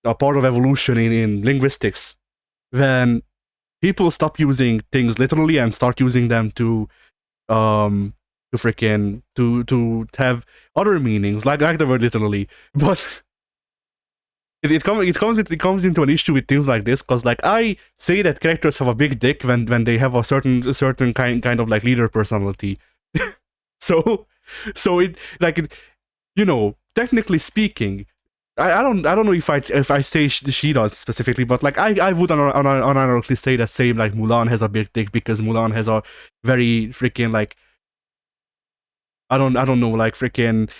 part of evolution in linguistics when people stop using things literally and start using them to have other meanings like the word literally, but. It comes into an issue with things like this because like I say that characters have a big dick when they have a certain kind of like leader personality. so it technically speaking, I don't know if I say she does specifically, but like I would unironically say that same like Mulan has a big dick because Mulan has a very freaking like I don't know like freaking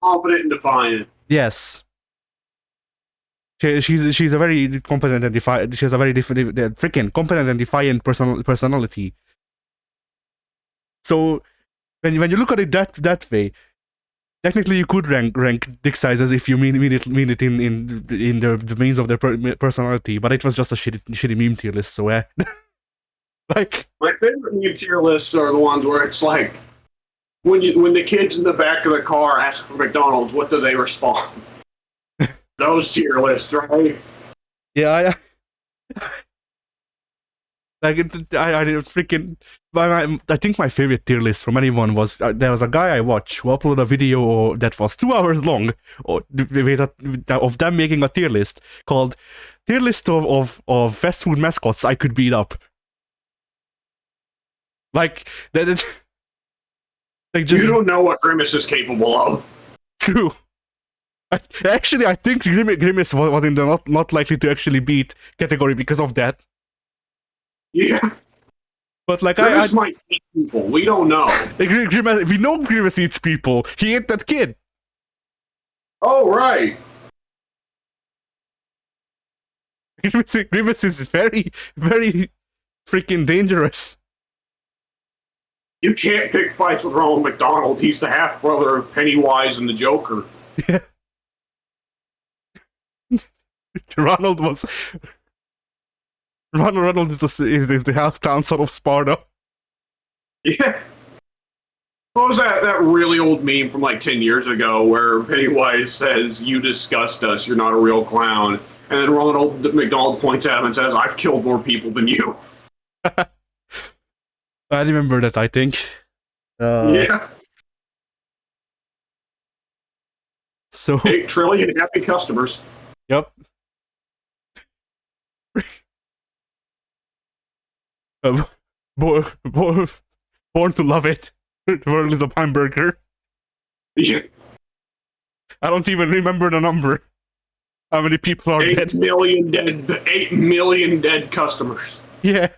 Confident and defiant. yes. She's a very competent and defiant. She has a very different, freaking competent and defiant personality. So when you look at it that way, technically you could rank dick sizes if you mean it in the means of their personality. But it was just a shitty meme tier list. So like My favorite meme tier lists are the ones where it's like when the kids in the back of the car ask for McDonald's, what do they respond? Those tier lists, right? yeah, I freaking. I think my favorite tier list from anyone was there was a guy I watched who uploaded a video that was 2 hours long of them making a tier list called "Tier List of Fast Food Mascots I Could Beat Up." Like that, like just You don't know what Grimace is capable of. true. Actually, I think Grimace was in the not likely to actually beat category because of that. Yeah, But like Grimace might eat people. We don't know. Grimace, we know Grimace eats people. He ate that kid. Oh, right. Grimace is very, very freaking dangerous. You can't pick fights with Ronald McDonald. He's the half brother of Pennywise and the Joker. Yeah. Ronald is the half clown son of Sparta. Yeah. What was that really old meme from like 10 years ago where Pennywise says, "You disgust us, you're not a real clown." And then Ronald McDonald points at him and says, "I've killed more people than you." I remember that, I think. Yeah. So 8 trillion happy customers. yep. Born to love it. The world is a hamburger. Yeah. I don't even remember the number. How many people are 8 dead? million dead. 8 million dead customers. Yeah.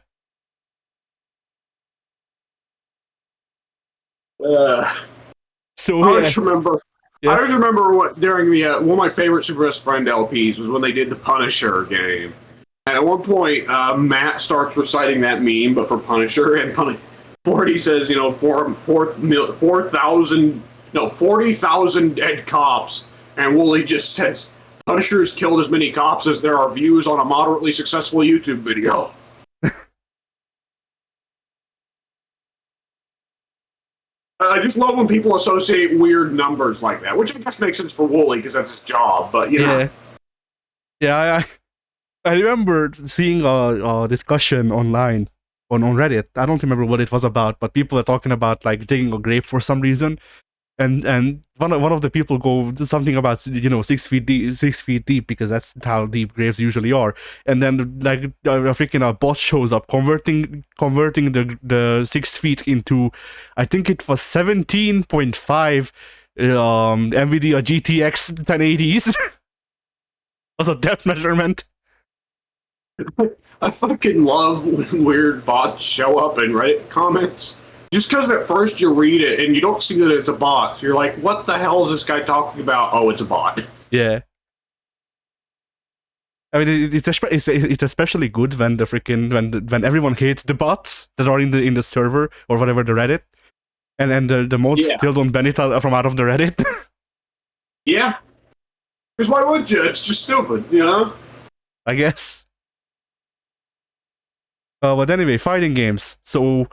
So I just remember. Yeah. I always remember what during the one of my favorite Super Best Friend LPs was when they did the Punisher game. And at one point, Matt starts reciting that meme, but for Punisher, and Forty says, 40,000 dead cops, and Wooly just says, "Punisher's killed as many cops as there are views on a moderately successful YouTube video." I just love when people associate weird numbers like that, which I guess makes sense for Wooly because that's his job. But yeah, I remember seeing a discussion online on Reddit. I don't remember what it was about, but people are talking about like digging a grave for some reason, and one of the people go something about 6 feet deep because that's how deep graves usually are, and then like a freaking bot shows up converting the 6 feet into, I think it was 17.5 NVIDIA GTX 1080s as a depth measurement. I fucking love when weird bots show up in Reddit comments. Just because at first you read it and you don't see that it's a bot, so you're like, "What the hell is this guy talking about?" Oh, it's a bot. Yeah. I mean, it's especially good when the freaking when everyone hates the bots that are in the server or whatever the Reddit, and the mods still don't ban it from out of the Reddit. Yeah. Because why would you? It's just stupid, I guess. But anyway, fighting games. So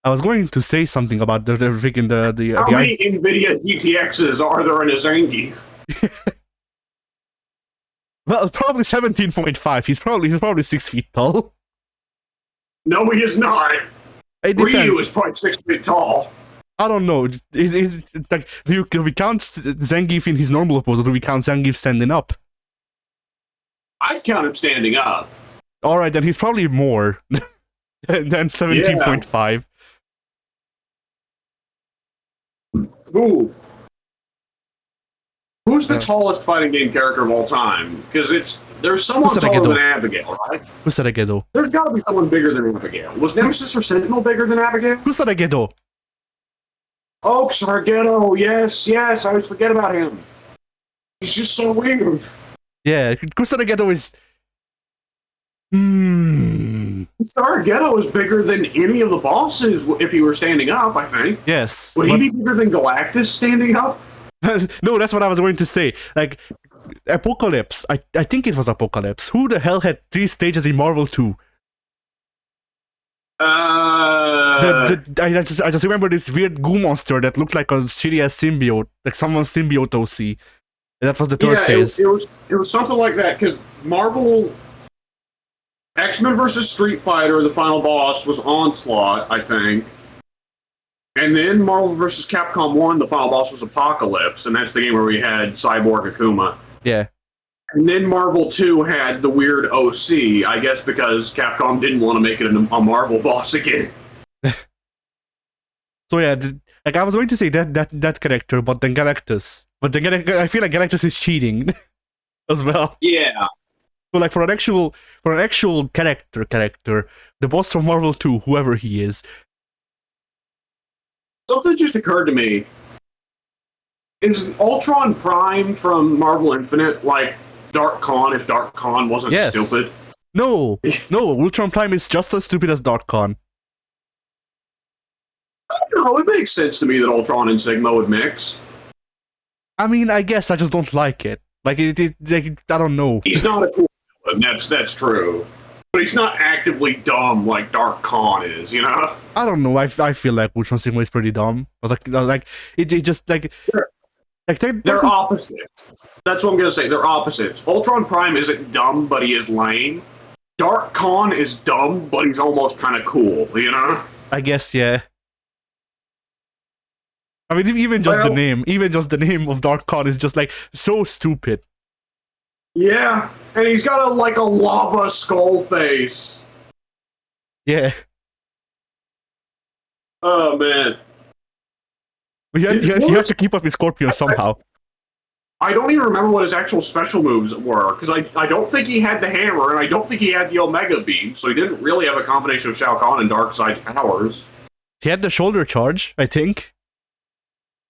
I was going to say something about the freaking the. How many NVIDIA GTXs are there in a Zangief? Well, probably 17.5. He's probably 6 feet tall. No, he is not. Ryu is probably 6 feet tall. I don't know. Is like do we count Zangief in his normal pose, or do we count Zangief standing up? I'd count him standing up. All right, then he's probably more than 17.5. Ooh. Who's the tallest fighting game character of all time? Because there's someone taller than Abigail, right? Kusaragedo. There's got to be someone bigger than Abigail. Was Nemesis or Sentinel bigger than Abigail? Kusaragedo. Oh, Sargetto, yes, I always forget about him. He's just so weird. Yeah, Kusaragedo is... Sargetto is bigger than any of the bosses if he were standing up, I think. Yes. Would he be bigger than Galactus standing up? No, that's what I was going to say. Like, Apocalypse, I think it was Apocalypse. Who the hell had 3 stages in Marvel 2? I just remember this weird goo monster that looked like a shitty ass symbiote, like someone's symbiote OC. And that was the third phase. It was something like that, because Marvel X-Men vs. Street Fighter, the final boss, was Onslaught, I think. And then Marvel vs. Capcom 1, the final boss was Apocalypse, and that's the game where we had Cyborg Akuma. Yeah. And then Marvel 2 had the weird OC, I guess because Capcom didn't want to make it a Marvel boss again. So yeah, like I was going to say that character, but then Galactus. But then I feel like Galactus is cheating as well. Yeah. So like for an actual character, the boss from Marvel 2, whoever he is. Something just occurred to me. Is Ultron Prime from Marvel Infinite like Dark Khan if Dark Khan wasn't stupid? No, Ultron Prime is just as stupid as Dark Khan. I don't know, it makes sense to me that Ultron and Sigma would mix. I mean, I guess I just don't like it. Like, I don't know. He's not a cool villain, that's true. But he's not actively dumb like Dark Khan is, you know? I don't know, I feel like Ultron Sigma is pretty dumb. It just, like... Sure. Like they're opposites. That's what I'm gonna say, they're opposites. Ultron Prime isn't dumb, but he is lame. Dark Khan is dumb, but he's almost kind of cool, you know? I guess, yeah. I mean, even just the name of Dark Khan is just, like, so stupid. Yeah, and he's got a lava skull face. Yeah. Oh, man. But you have to keep up with Scorpion somehow. I don't even remember what his actual special moves were, because I don't think he had the hammer, and I don't think he had the Omega Beam, so he didn't really have a combination of Shao Kahn and Darkseid's powers. He had the shoulder charge, I think.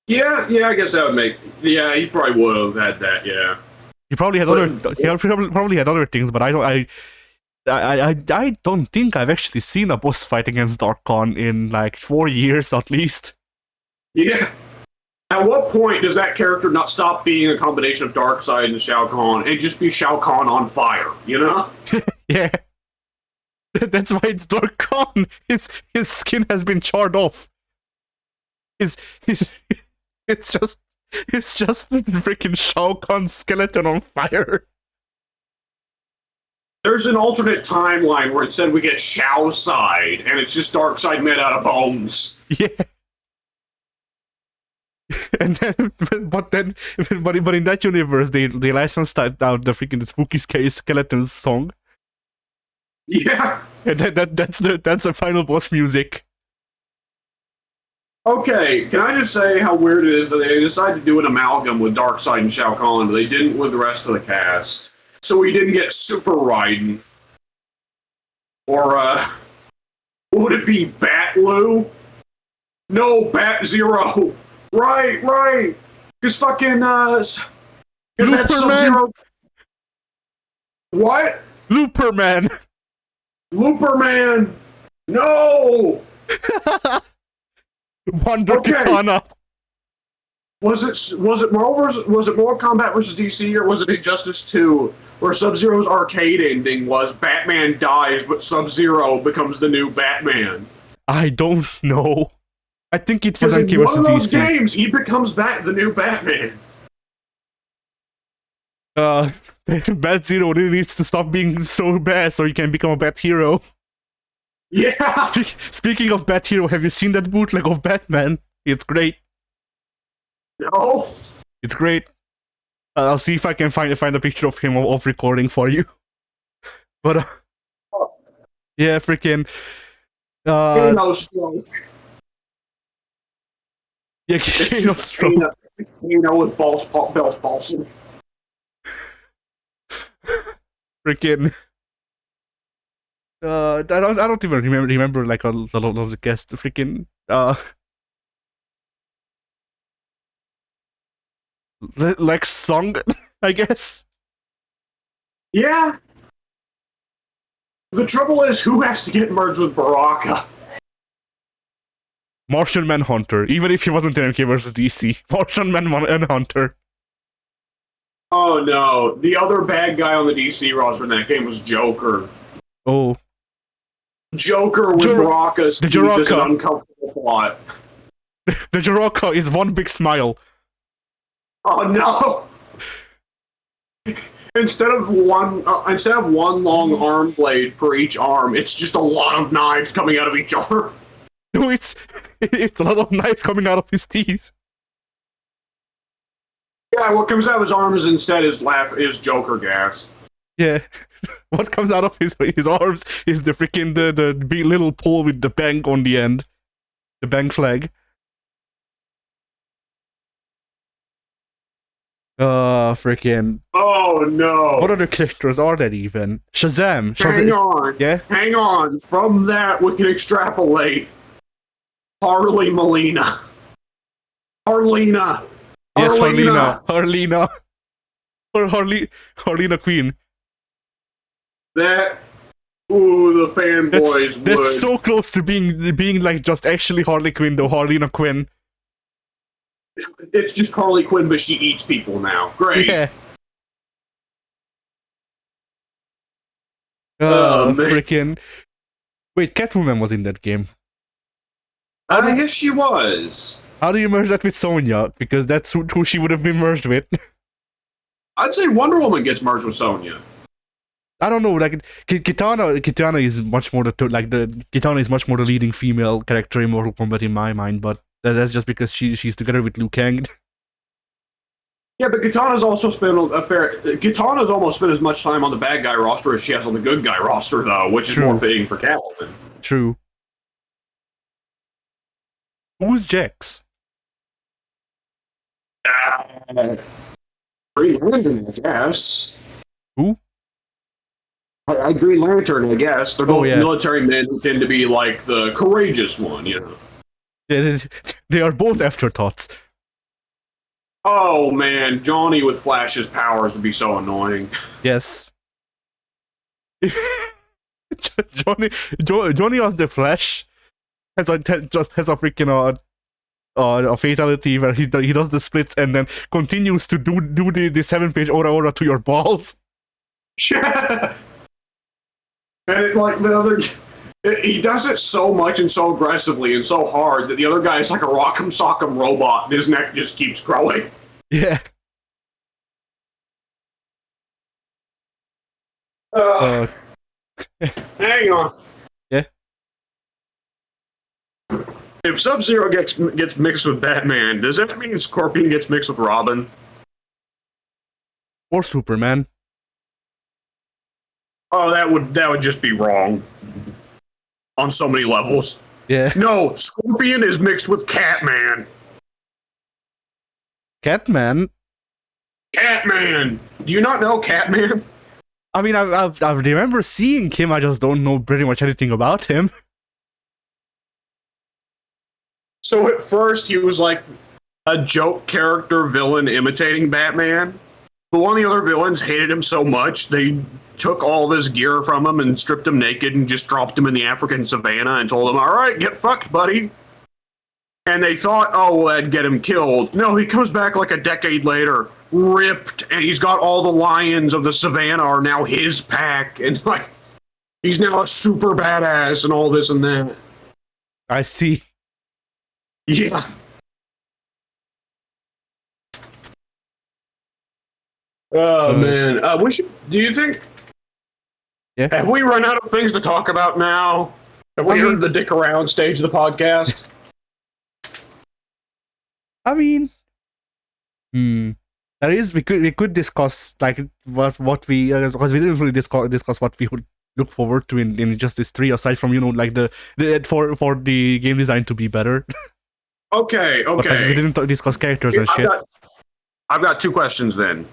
Yeah, I guess that would make... Yeah, he probably would have had that, yeah. He probably had probably had other things, but I don't think I've actually seen a boss fight against Dark Khan in, like, 4 years at least. Yeah. At what point does that character not stop being a combination of Darkseid and Shao Kahn and just be Shao Kahn on fire, you know? Yeah. That's why it's Dark Khan. His skin has been charred off. It's just the freaking Shao Kahn skeleton on fire. There's an alternate timeline where it said we get Shao Side, and it's just Darkseid made out of bones. Yeah. And then, but in that universe, they licensed out the freaking spooky scary skeletons song. Yeah. And that's the final boss music. Okay, can I just say how weird it is that they decided to do an amalgam with Darkseid and Shao Kahn, but they didn't with the rest of the cast. So we didn't get Super Raiden. Or, would it be Bat-Lou? No, Bat-Zero! Right! Because fucking, because that's Sub-Zero... What? Looperman! Looperman! No! Wonder Katana. Was it Marvel was it Mortal Kombat versus DC, or was it Injustice 2, where Sub-Zero's arcade ending was Batman dies but Sub-Zero becomes the new Batman? I don't know. I think it was in one of those DC. games he becomes the new Batman. Bat-Zero really needs to stop being so bad so he can become a Bat Hero. Yeah. Speaking of Bat Hero, have you seen that bootleg of Batman? It's great. No. It's great. I'll see if I can find a picture of him off recording for you. But yeah, freaking. Kano Stroke. Yeah, Kano Stroke. with Belt Paulson. Freaking. I don't even remember like a lot of the guests. Freaking. Like song, I guess. Yeah. The trouble is, who has to get merged with Baraka? Martian Manhunter, even if he wasn't in MK versus DC. Martian Manhunter. Oh no, the other bad guy on the DC roster in that game was Joker. Oh. Joker with Baraka's the is an Jaraka. uncomfortable plot. The Jaraka is one big smile. Oh no! Instead of one long arm blade per each arm, it's just a lot of knives coming out of each arm. No, it's a lot of knives coming out of his teeth. Yeah, what comes out of his arms instead is Joker gas. Yeah, what comes out of his arms is the freaking the big little pole with the bank on the end, the bank flag. Freaking. Oh no! What other characters are there even? Shazam. Hang on. Yeah. Hang on. From that, we can extrapolate. Harley Molina. Harlina. Yes, Harlina. Or Harlina Queen. That. Ooh, the fanboys would. That's so close to being like just actually Harley Quinn though, Harlina Quinn. It's just Harley Quinn, but she eats people now. Great. Yeah. Freaking. Wait, Catwoman was in that game. I guess she was. How do you merge that with Sonya? Because that's who she would have been merged with. I'd say Wonder Woman gets merged with Sonya. I don't know, like Kitana is much more Kitana is much more the leading female character in Mortal Kombat in my mind, but that's just because she's together with Liu Kang. Yeah, but Kitana's also Kitana's almost spent as much time on the bad guy roster as she has on the good guy roster, though, which is more fitting for Catwoman. True. Who's Jax? Green Lantern, I guess. Who? Green Lantern, I guess. They're both yeah. military men who tend to be like the courageous one, you know. Yeah, they are both afterthoughts. Oh man, Johnny with Flash's powers would be so annoying. Yes. Johnny on the Flash has a freaking a fatality where he does the splits and then continues to do the 7-page aura to your balls. Yeah. And it, like the other, he does it so much and so aggressively and so hard that the other guy is like a rock'em sock'em robot and his neck just keeps growing. Yeah. Hang on. Yeah. If Sub-Zero gets mixed with Batman, does that mean Scorpion gets mixed with Robin? Or Superman. Oh, that would just be wrong. On so many levels. Yeah. No, Scorpion is mixed with Catman. Catman? Catman! Do you not know Catman? I mean, I remember seeing him, I just don't know pretty much anything about him. So at first he was like a joke character villain imitating Batman. But one of the other villains hated him so much, they took all of his gear from him and stripped him naked and just dropped him in the African savannah and told him, all right, get fucked, buddy. And they thought, oh, well, that'd get him killed. No, he comes back like a decade later, ripped, and he's got all the lions of the savannah are now his pack, and like, he's now a super badass and all this and that. I see. Yeah. Oh man, do you think? Yeah. Have we run out of things to talk about now? Have we heard the dick around stage of the podcast? I mean, there is. We could discuss like what we because we didn't really discuss what we would look forward to in Injustice 3 aside from like the for the game design to be better. Okay, But like, we okay. didn't discuss characters and shit. I've got two questions then.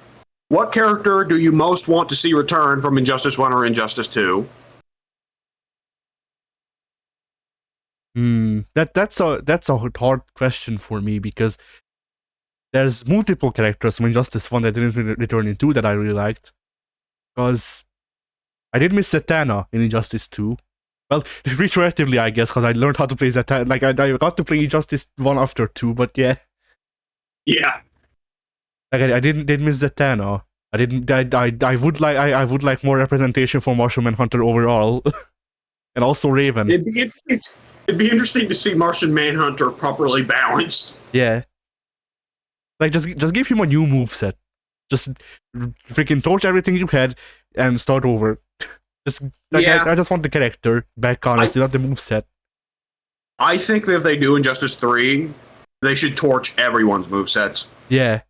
What character do you most want to see return from Injustice 1 or Injustice 2? That's a hard question for me because there's multiple characters from Injustice 1 that didn't return in 2 that I really liked. Because I did miss Zatanna in Injustice 2. Well, retroactively, I guess, because I learned how to play Zatanna. Like, I got to play Injustice 1 after 2, but yeah. Yeah. Like, I did miss Zatanna. I would like more representation for Martian Manhunter overall. And also Raven. It'd be interesting to see Martian Manhunter properly balanced. Yeah. Like, just give him a new moveset. Just freaking torch everything you had and start over. Just like, Yeah. I just want the character back, honestly, not the moveset. I think that if they do Injustice 3, they should torch everyone's movesets. Yeah.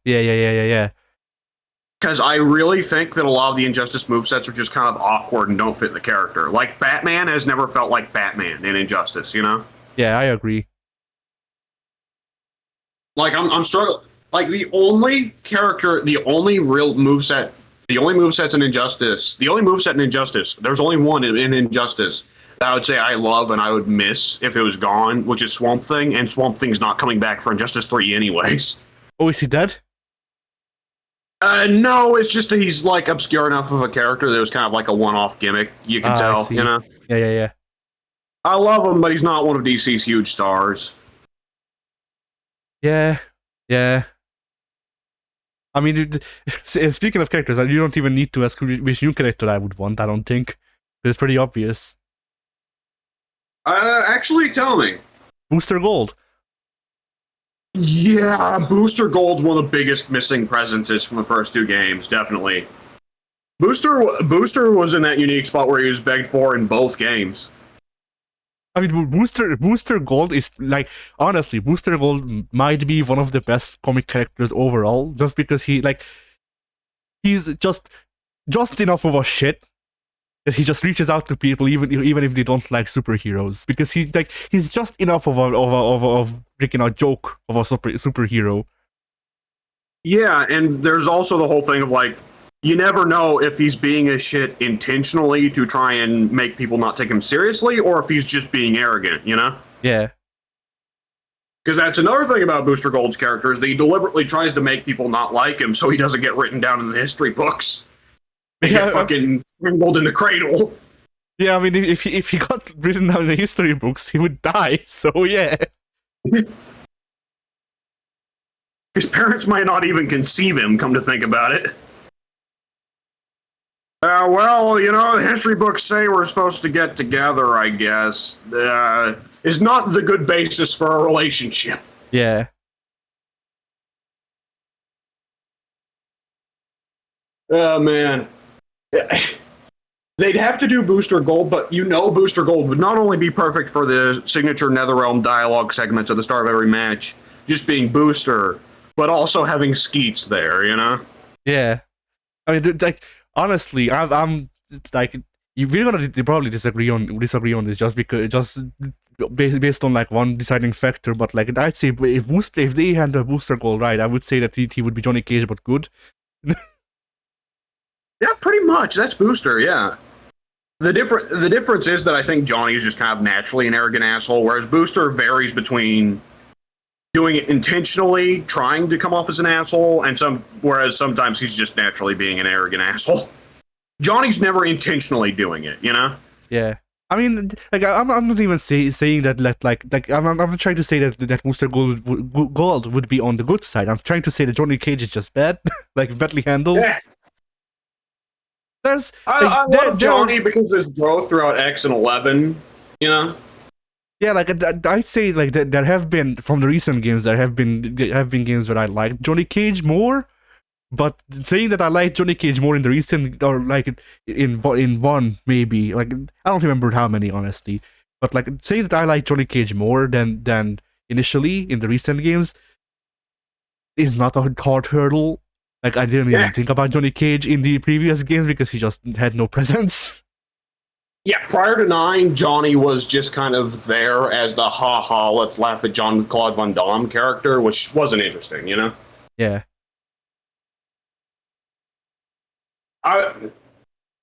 Because I really think that a lot of the Injustice movesets are just kind of awkward and don't fit the character. Like, Batman has never felt like Batman in Injustice, you know? Yeah, I agree. Like, I'm struggling. Like, the only real moveset, the only moveset in Injustice, there's only one in Injustice that I would say I love and I would miss if it was gone, which is Swamp Thing, and Swamp Thing's not coming back for Injustice 3 anyways. Oh, is he dead? No, it's just that he's, like, obscure enough of a character that it was kind of like a one-off gimmick, you can tell, you know? Yeah. I love him, but he's not one of DC's huge stars. Yeah. I mean, speaking of characters, you don't even need to ask which new character I would want, I don't think. It's pretty obvious. Actually, tell me. Booster Gold. Yeah, Booster Gold's one of the biggest missing presences from the first two games, definitely. Booster was in that unique spot where he was begged for in both games. I mean, Booster Gold is, like, honestly, Booster Gold might be one of the best comic characters overall, just because he's just enough of a shit that he just reaches out to people even if they don't like superheroes, because he's just enough of freaking a joke of a superhero. Yeah, and there's also the whole thing of, like, you never know if he's being a shit intentionally to try and make people not take him seriously, or if he's just being arrogant, you know? Yeah. Because that's another thing about Booster Gold's character, is that he deliberately tries to make people not like him so he doesn't get written down in the history books. They get fucking strangled in the cradle. Yeah, I mean, if he got written down in the history books, he would die, so yeah. His parents might not even conceive him, come to think about it. Well, you know, the history books say we're supposed to get together, I guess. Is not the good basis for a relationship. Yeah. Oh, man. They'd have to do Booster Gold, but you know Booster Gold would not only be perfect for the signature NetherRealm dialogue segments at the start of every match, just being Booster, but also having Skeets there, you know? Yeah. I mean, like, honestly, I'm like, we're gonna probably disagree on this just based on like one deciding factor, but like I'd say if they had the Booster Gold right, I would say that he would be Johnny Cage but good. Yeah, pretty much. That's Booster, yeah. The difference is that I think Johnny is just kind of naturally an arrogant asshole, whereas Booster varies between doing it intentionally, trying to come off as an asshole, and whereas sometimes he's just naturally being an arrogant asshole. Johnny's never intentionally doing it, you know? Yeah. I mean, like, I'm not even saying that, like I'm trying to say that Booster Gold would be on the good side. I'm trying to say that Johnny Cage is just bad, like badly handled. Yeah. I love Johnny because there's growth throughout X and 11, you know? Yeah, like I'd say like there have been from the recent games there have been games where I liked Johnny Cage more, but saying that I liked Johnny Cage more in the recent or like in one maybe, like I don't remember how many honestly, but like saying that I like Johnny Cage more than initially in the recent games is not a hard hurdle. Like I didn't even think about Johnny Cage in the previous games because he just had no presence. Yeah, prior to 9, Johnny was just kind of there as the ha-ha, let's laugh at Jean-Claude Van Damme character, which wasn't interesting, you know? Yeah.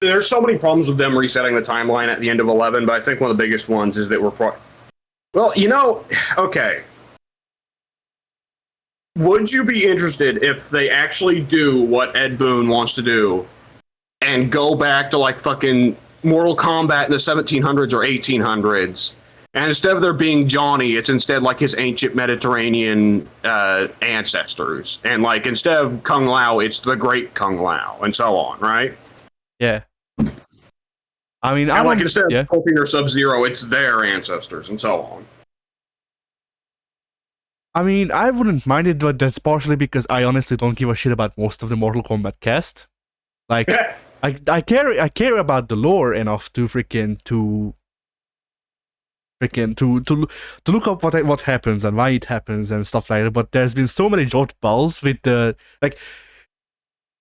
There's so many problems with them resetting the timeline at the end of 11, but I think one of the biggest ones is that well, you know, okay. Would you be interested if they actually do what Ed Boon wants to do and go back to like fucking Mortal Kombat in the 1700s or 1800s, and instead of there being Johnny, it's instead like his ancient Mediterranean ancestors, and like instead of Kung Lao, it's the Great Kung Lao, and so on, right? Yeah. I mean, and like instead of Scorpion or Sub-Zero, it's their ancestors, and so on. I mean, I wouldn't mind it, but that's partially because I honestly don't give a shit about most of the Mortal Kombat cast. Like, I care about the lore enough to look up what happens and why it happens and stuff like that. But there's been so many jot balls with the like.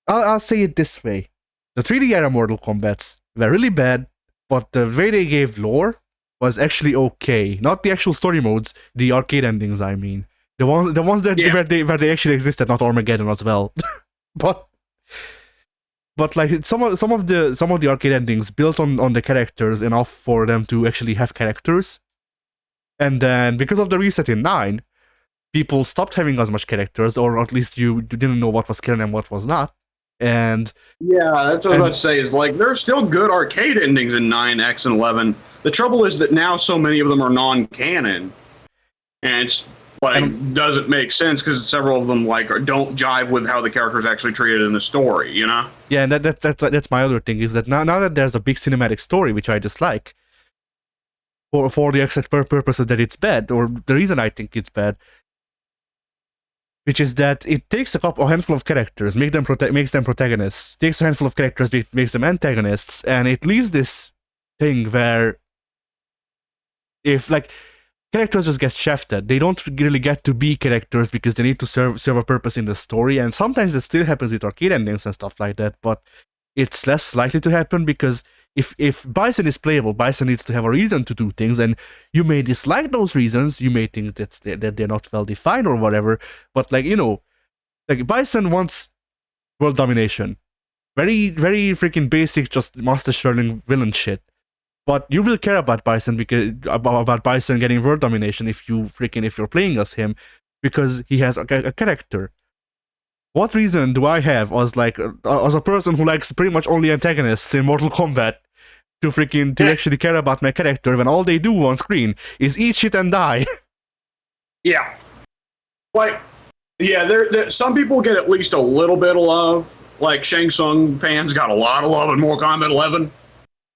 I'll say it this way: the 3D era Mortal Kombats were really bad, but the way they gave lore was actually okay. Not the actual story modes, the arcade endings. I mean, the ones that where they actually existed, not Armageddon as well, But like some of the arcade endings built on the characters enough for them to actually have characters, and then because of the reset in 9, people stopped having as much characters, or at least you didn't know what was canon and what was not. And yeah, that's what I was about to say. Is like there's still good arcade endings in 9, X, and 11. The trouble is that now so many of them are non-canon, and it's like doesn't make sense because several of them like don't jive with how the character's actually treated in the story, you know? Yeah, and that's my other thing is that now that there's a big cinematic story, which I dislike, for the exact purposes that it's bad, or the reason I think it's bad, which is that it takes a handful of characters, makes them protagonists, takes a handful of characters, makes them antagonists, and it leaves this thing where if like characters just get shafted. They don't really get to be characters because they need to serve a purpose in the story, and sometimes it still happens with arcade endings and stuff like that, but it's less likely to happen because if Bison is playable, Bison needs to have a reason to do things, and you may dislike those reasons, you may think that they're not well defined or whatever, but like, you know, like Bison wants world domination. Very, very freaking basic, just Master Stirling villain shit. But you will care about Bison about Bison getting world domination if you're playing as him, because he has a character. What reason do I have as a person who likes pretty much only antagonists in Mortal Kombat to actually care about my character when all they do on screen is eat shit and die? Yeah, like there some people get at least a little bit of love. Like Shang Tsung fans got a lot of love in Mortal Kombat 11.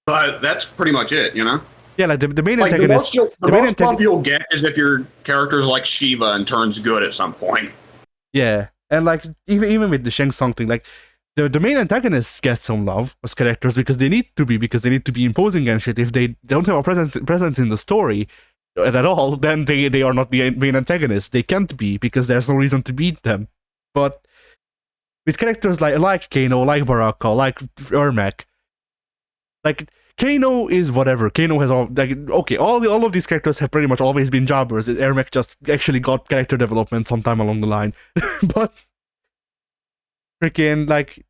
But that's pretty much it, you know? Yeah, like the main antagonist... The most love you'll get is if your character's like Shiva and turns good at some point. Yeah, and like, even with the Shang Tsung thing, like, the main antagonists get some love as characters because they need to be imposing and shit. If they don't have a presence in the story at all, then they are not the main antagonists. They can't be, because there's no reason to beat them. But with characters like Kano, like Baraka, like Ermac, like, Kano is whatever. Kano has all of these characters have pretty much always been jobbers. Ermac just actually got character development sometime along the line. But freaking like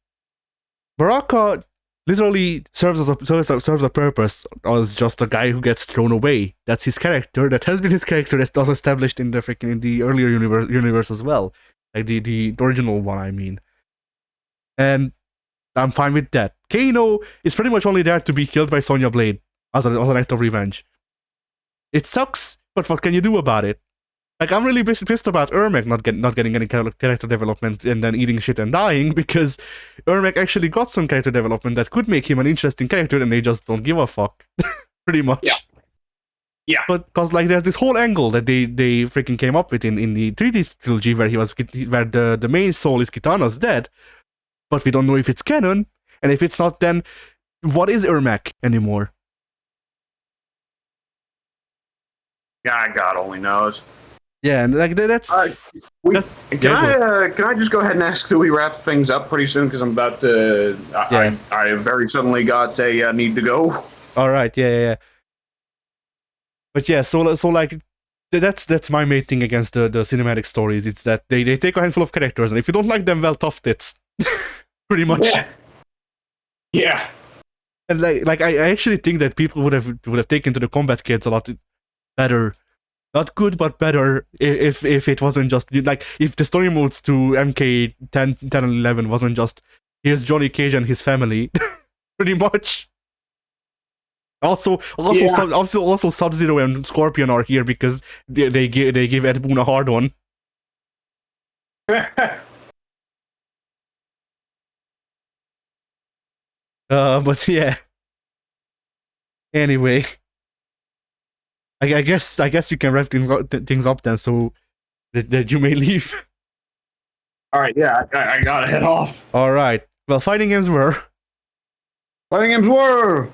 Baraka literally serves a purpose as just a guy who gets thrown away. That's his character. That has been his character that's also established in the earlier universe as well. Like the original one, I mean. And I'm fine with that. Kano is pretty much only there to be killed by Sonya Blade as an act of revenge. It sucks, but what can you do about it? Like, I'm really pissed about Ermac not getting any character development and then eating shit and dying, because Ermac actually got some character development that could make him an interesting character, and they just don't give a fuck. Pretty much. Yeah. But because like there's this whole angle that they freaking came up with in the 3D trilogy where the main soul is Kitana's dead, but we don't know if it's canon, and if it's not, then what is Ermac anymore? Yeah, God only knows. Yeah, and like that's. Can I just go ahead and ask that we wrap things up pretty soon, because I'm about to. I very suddenly got a need to go. All right, yeah. But yeah, so like that's my main thing against the cinematic stories. It's that they take a handful of characters, and if you don't like them, well, tough tits, pretty much. Yeah. And like I actually think that people would have taken to the combat kits a lot better. Not good, but better if it wasn't just like if the story modes to MK 10 and 11 wasn't just here's Johnny Cage and his family, pretty much. Also, Sub-Zero and Scorpion are here because they give Ed Boon a hard one. But yeah. Anyway, I guess we can wrap things up then, so that you may leave. All right, yeah, I gotta head off. All right. Well, fighting games were. Fighting games were.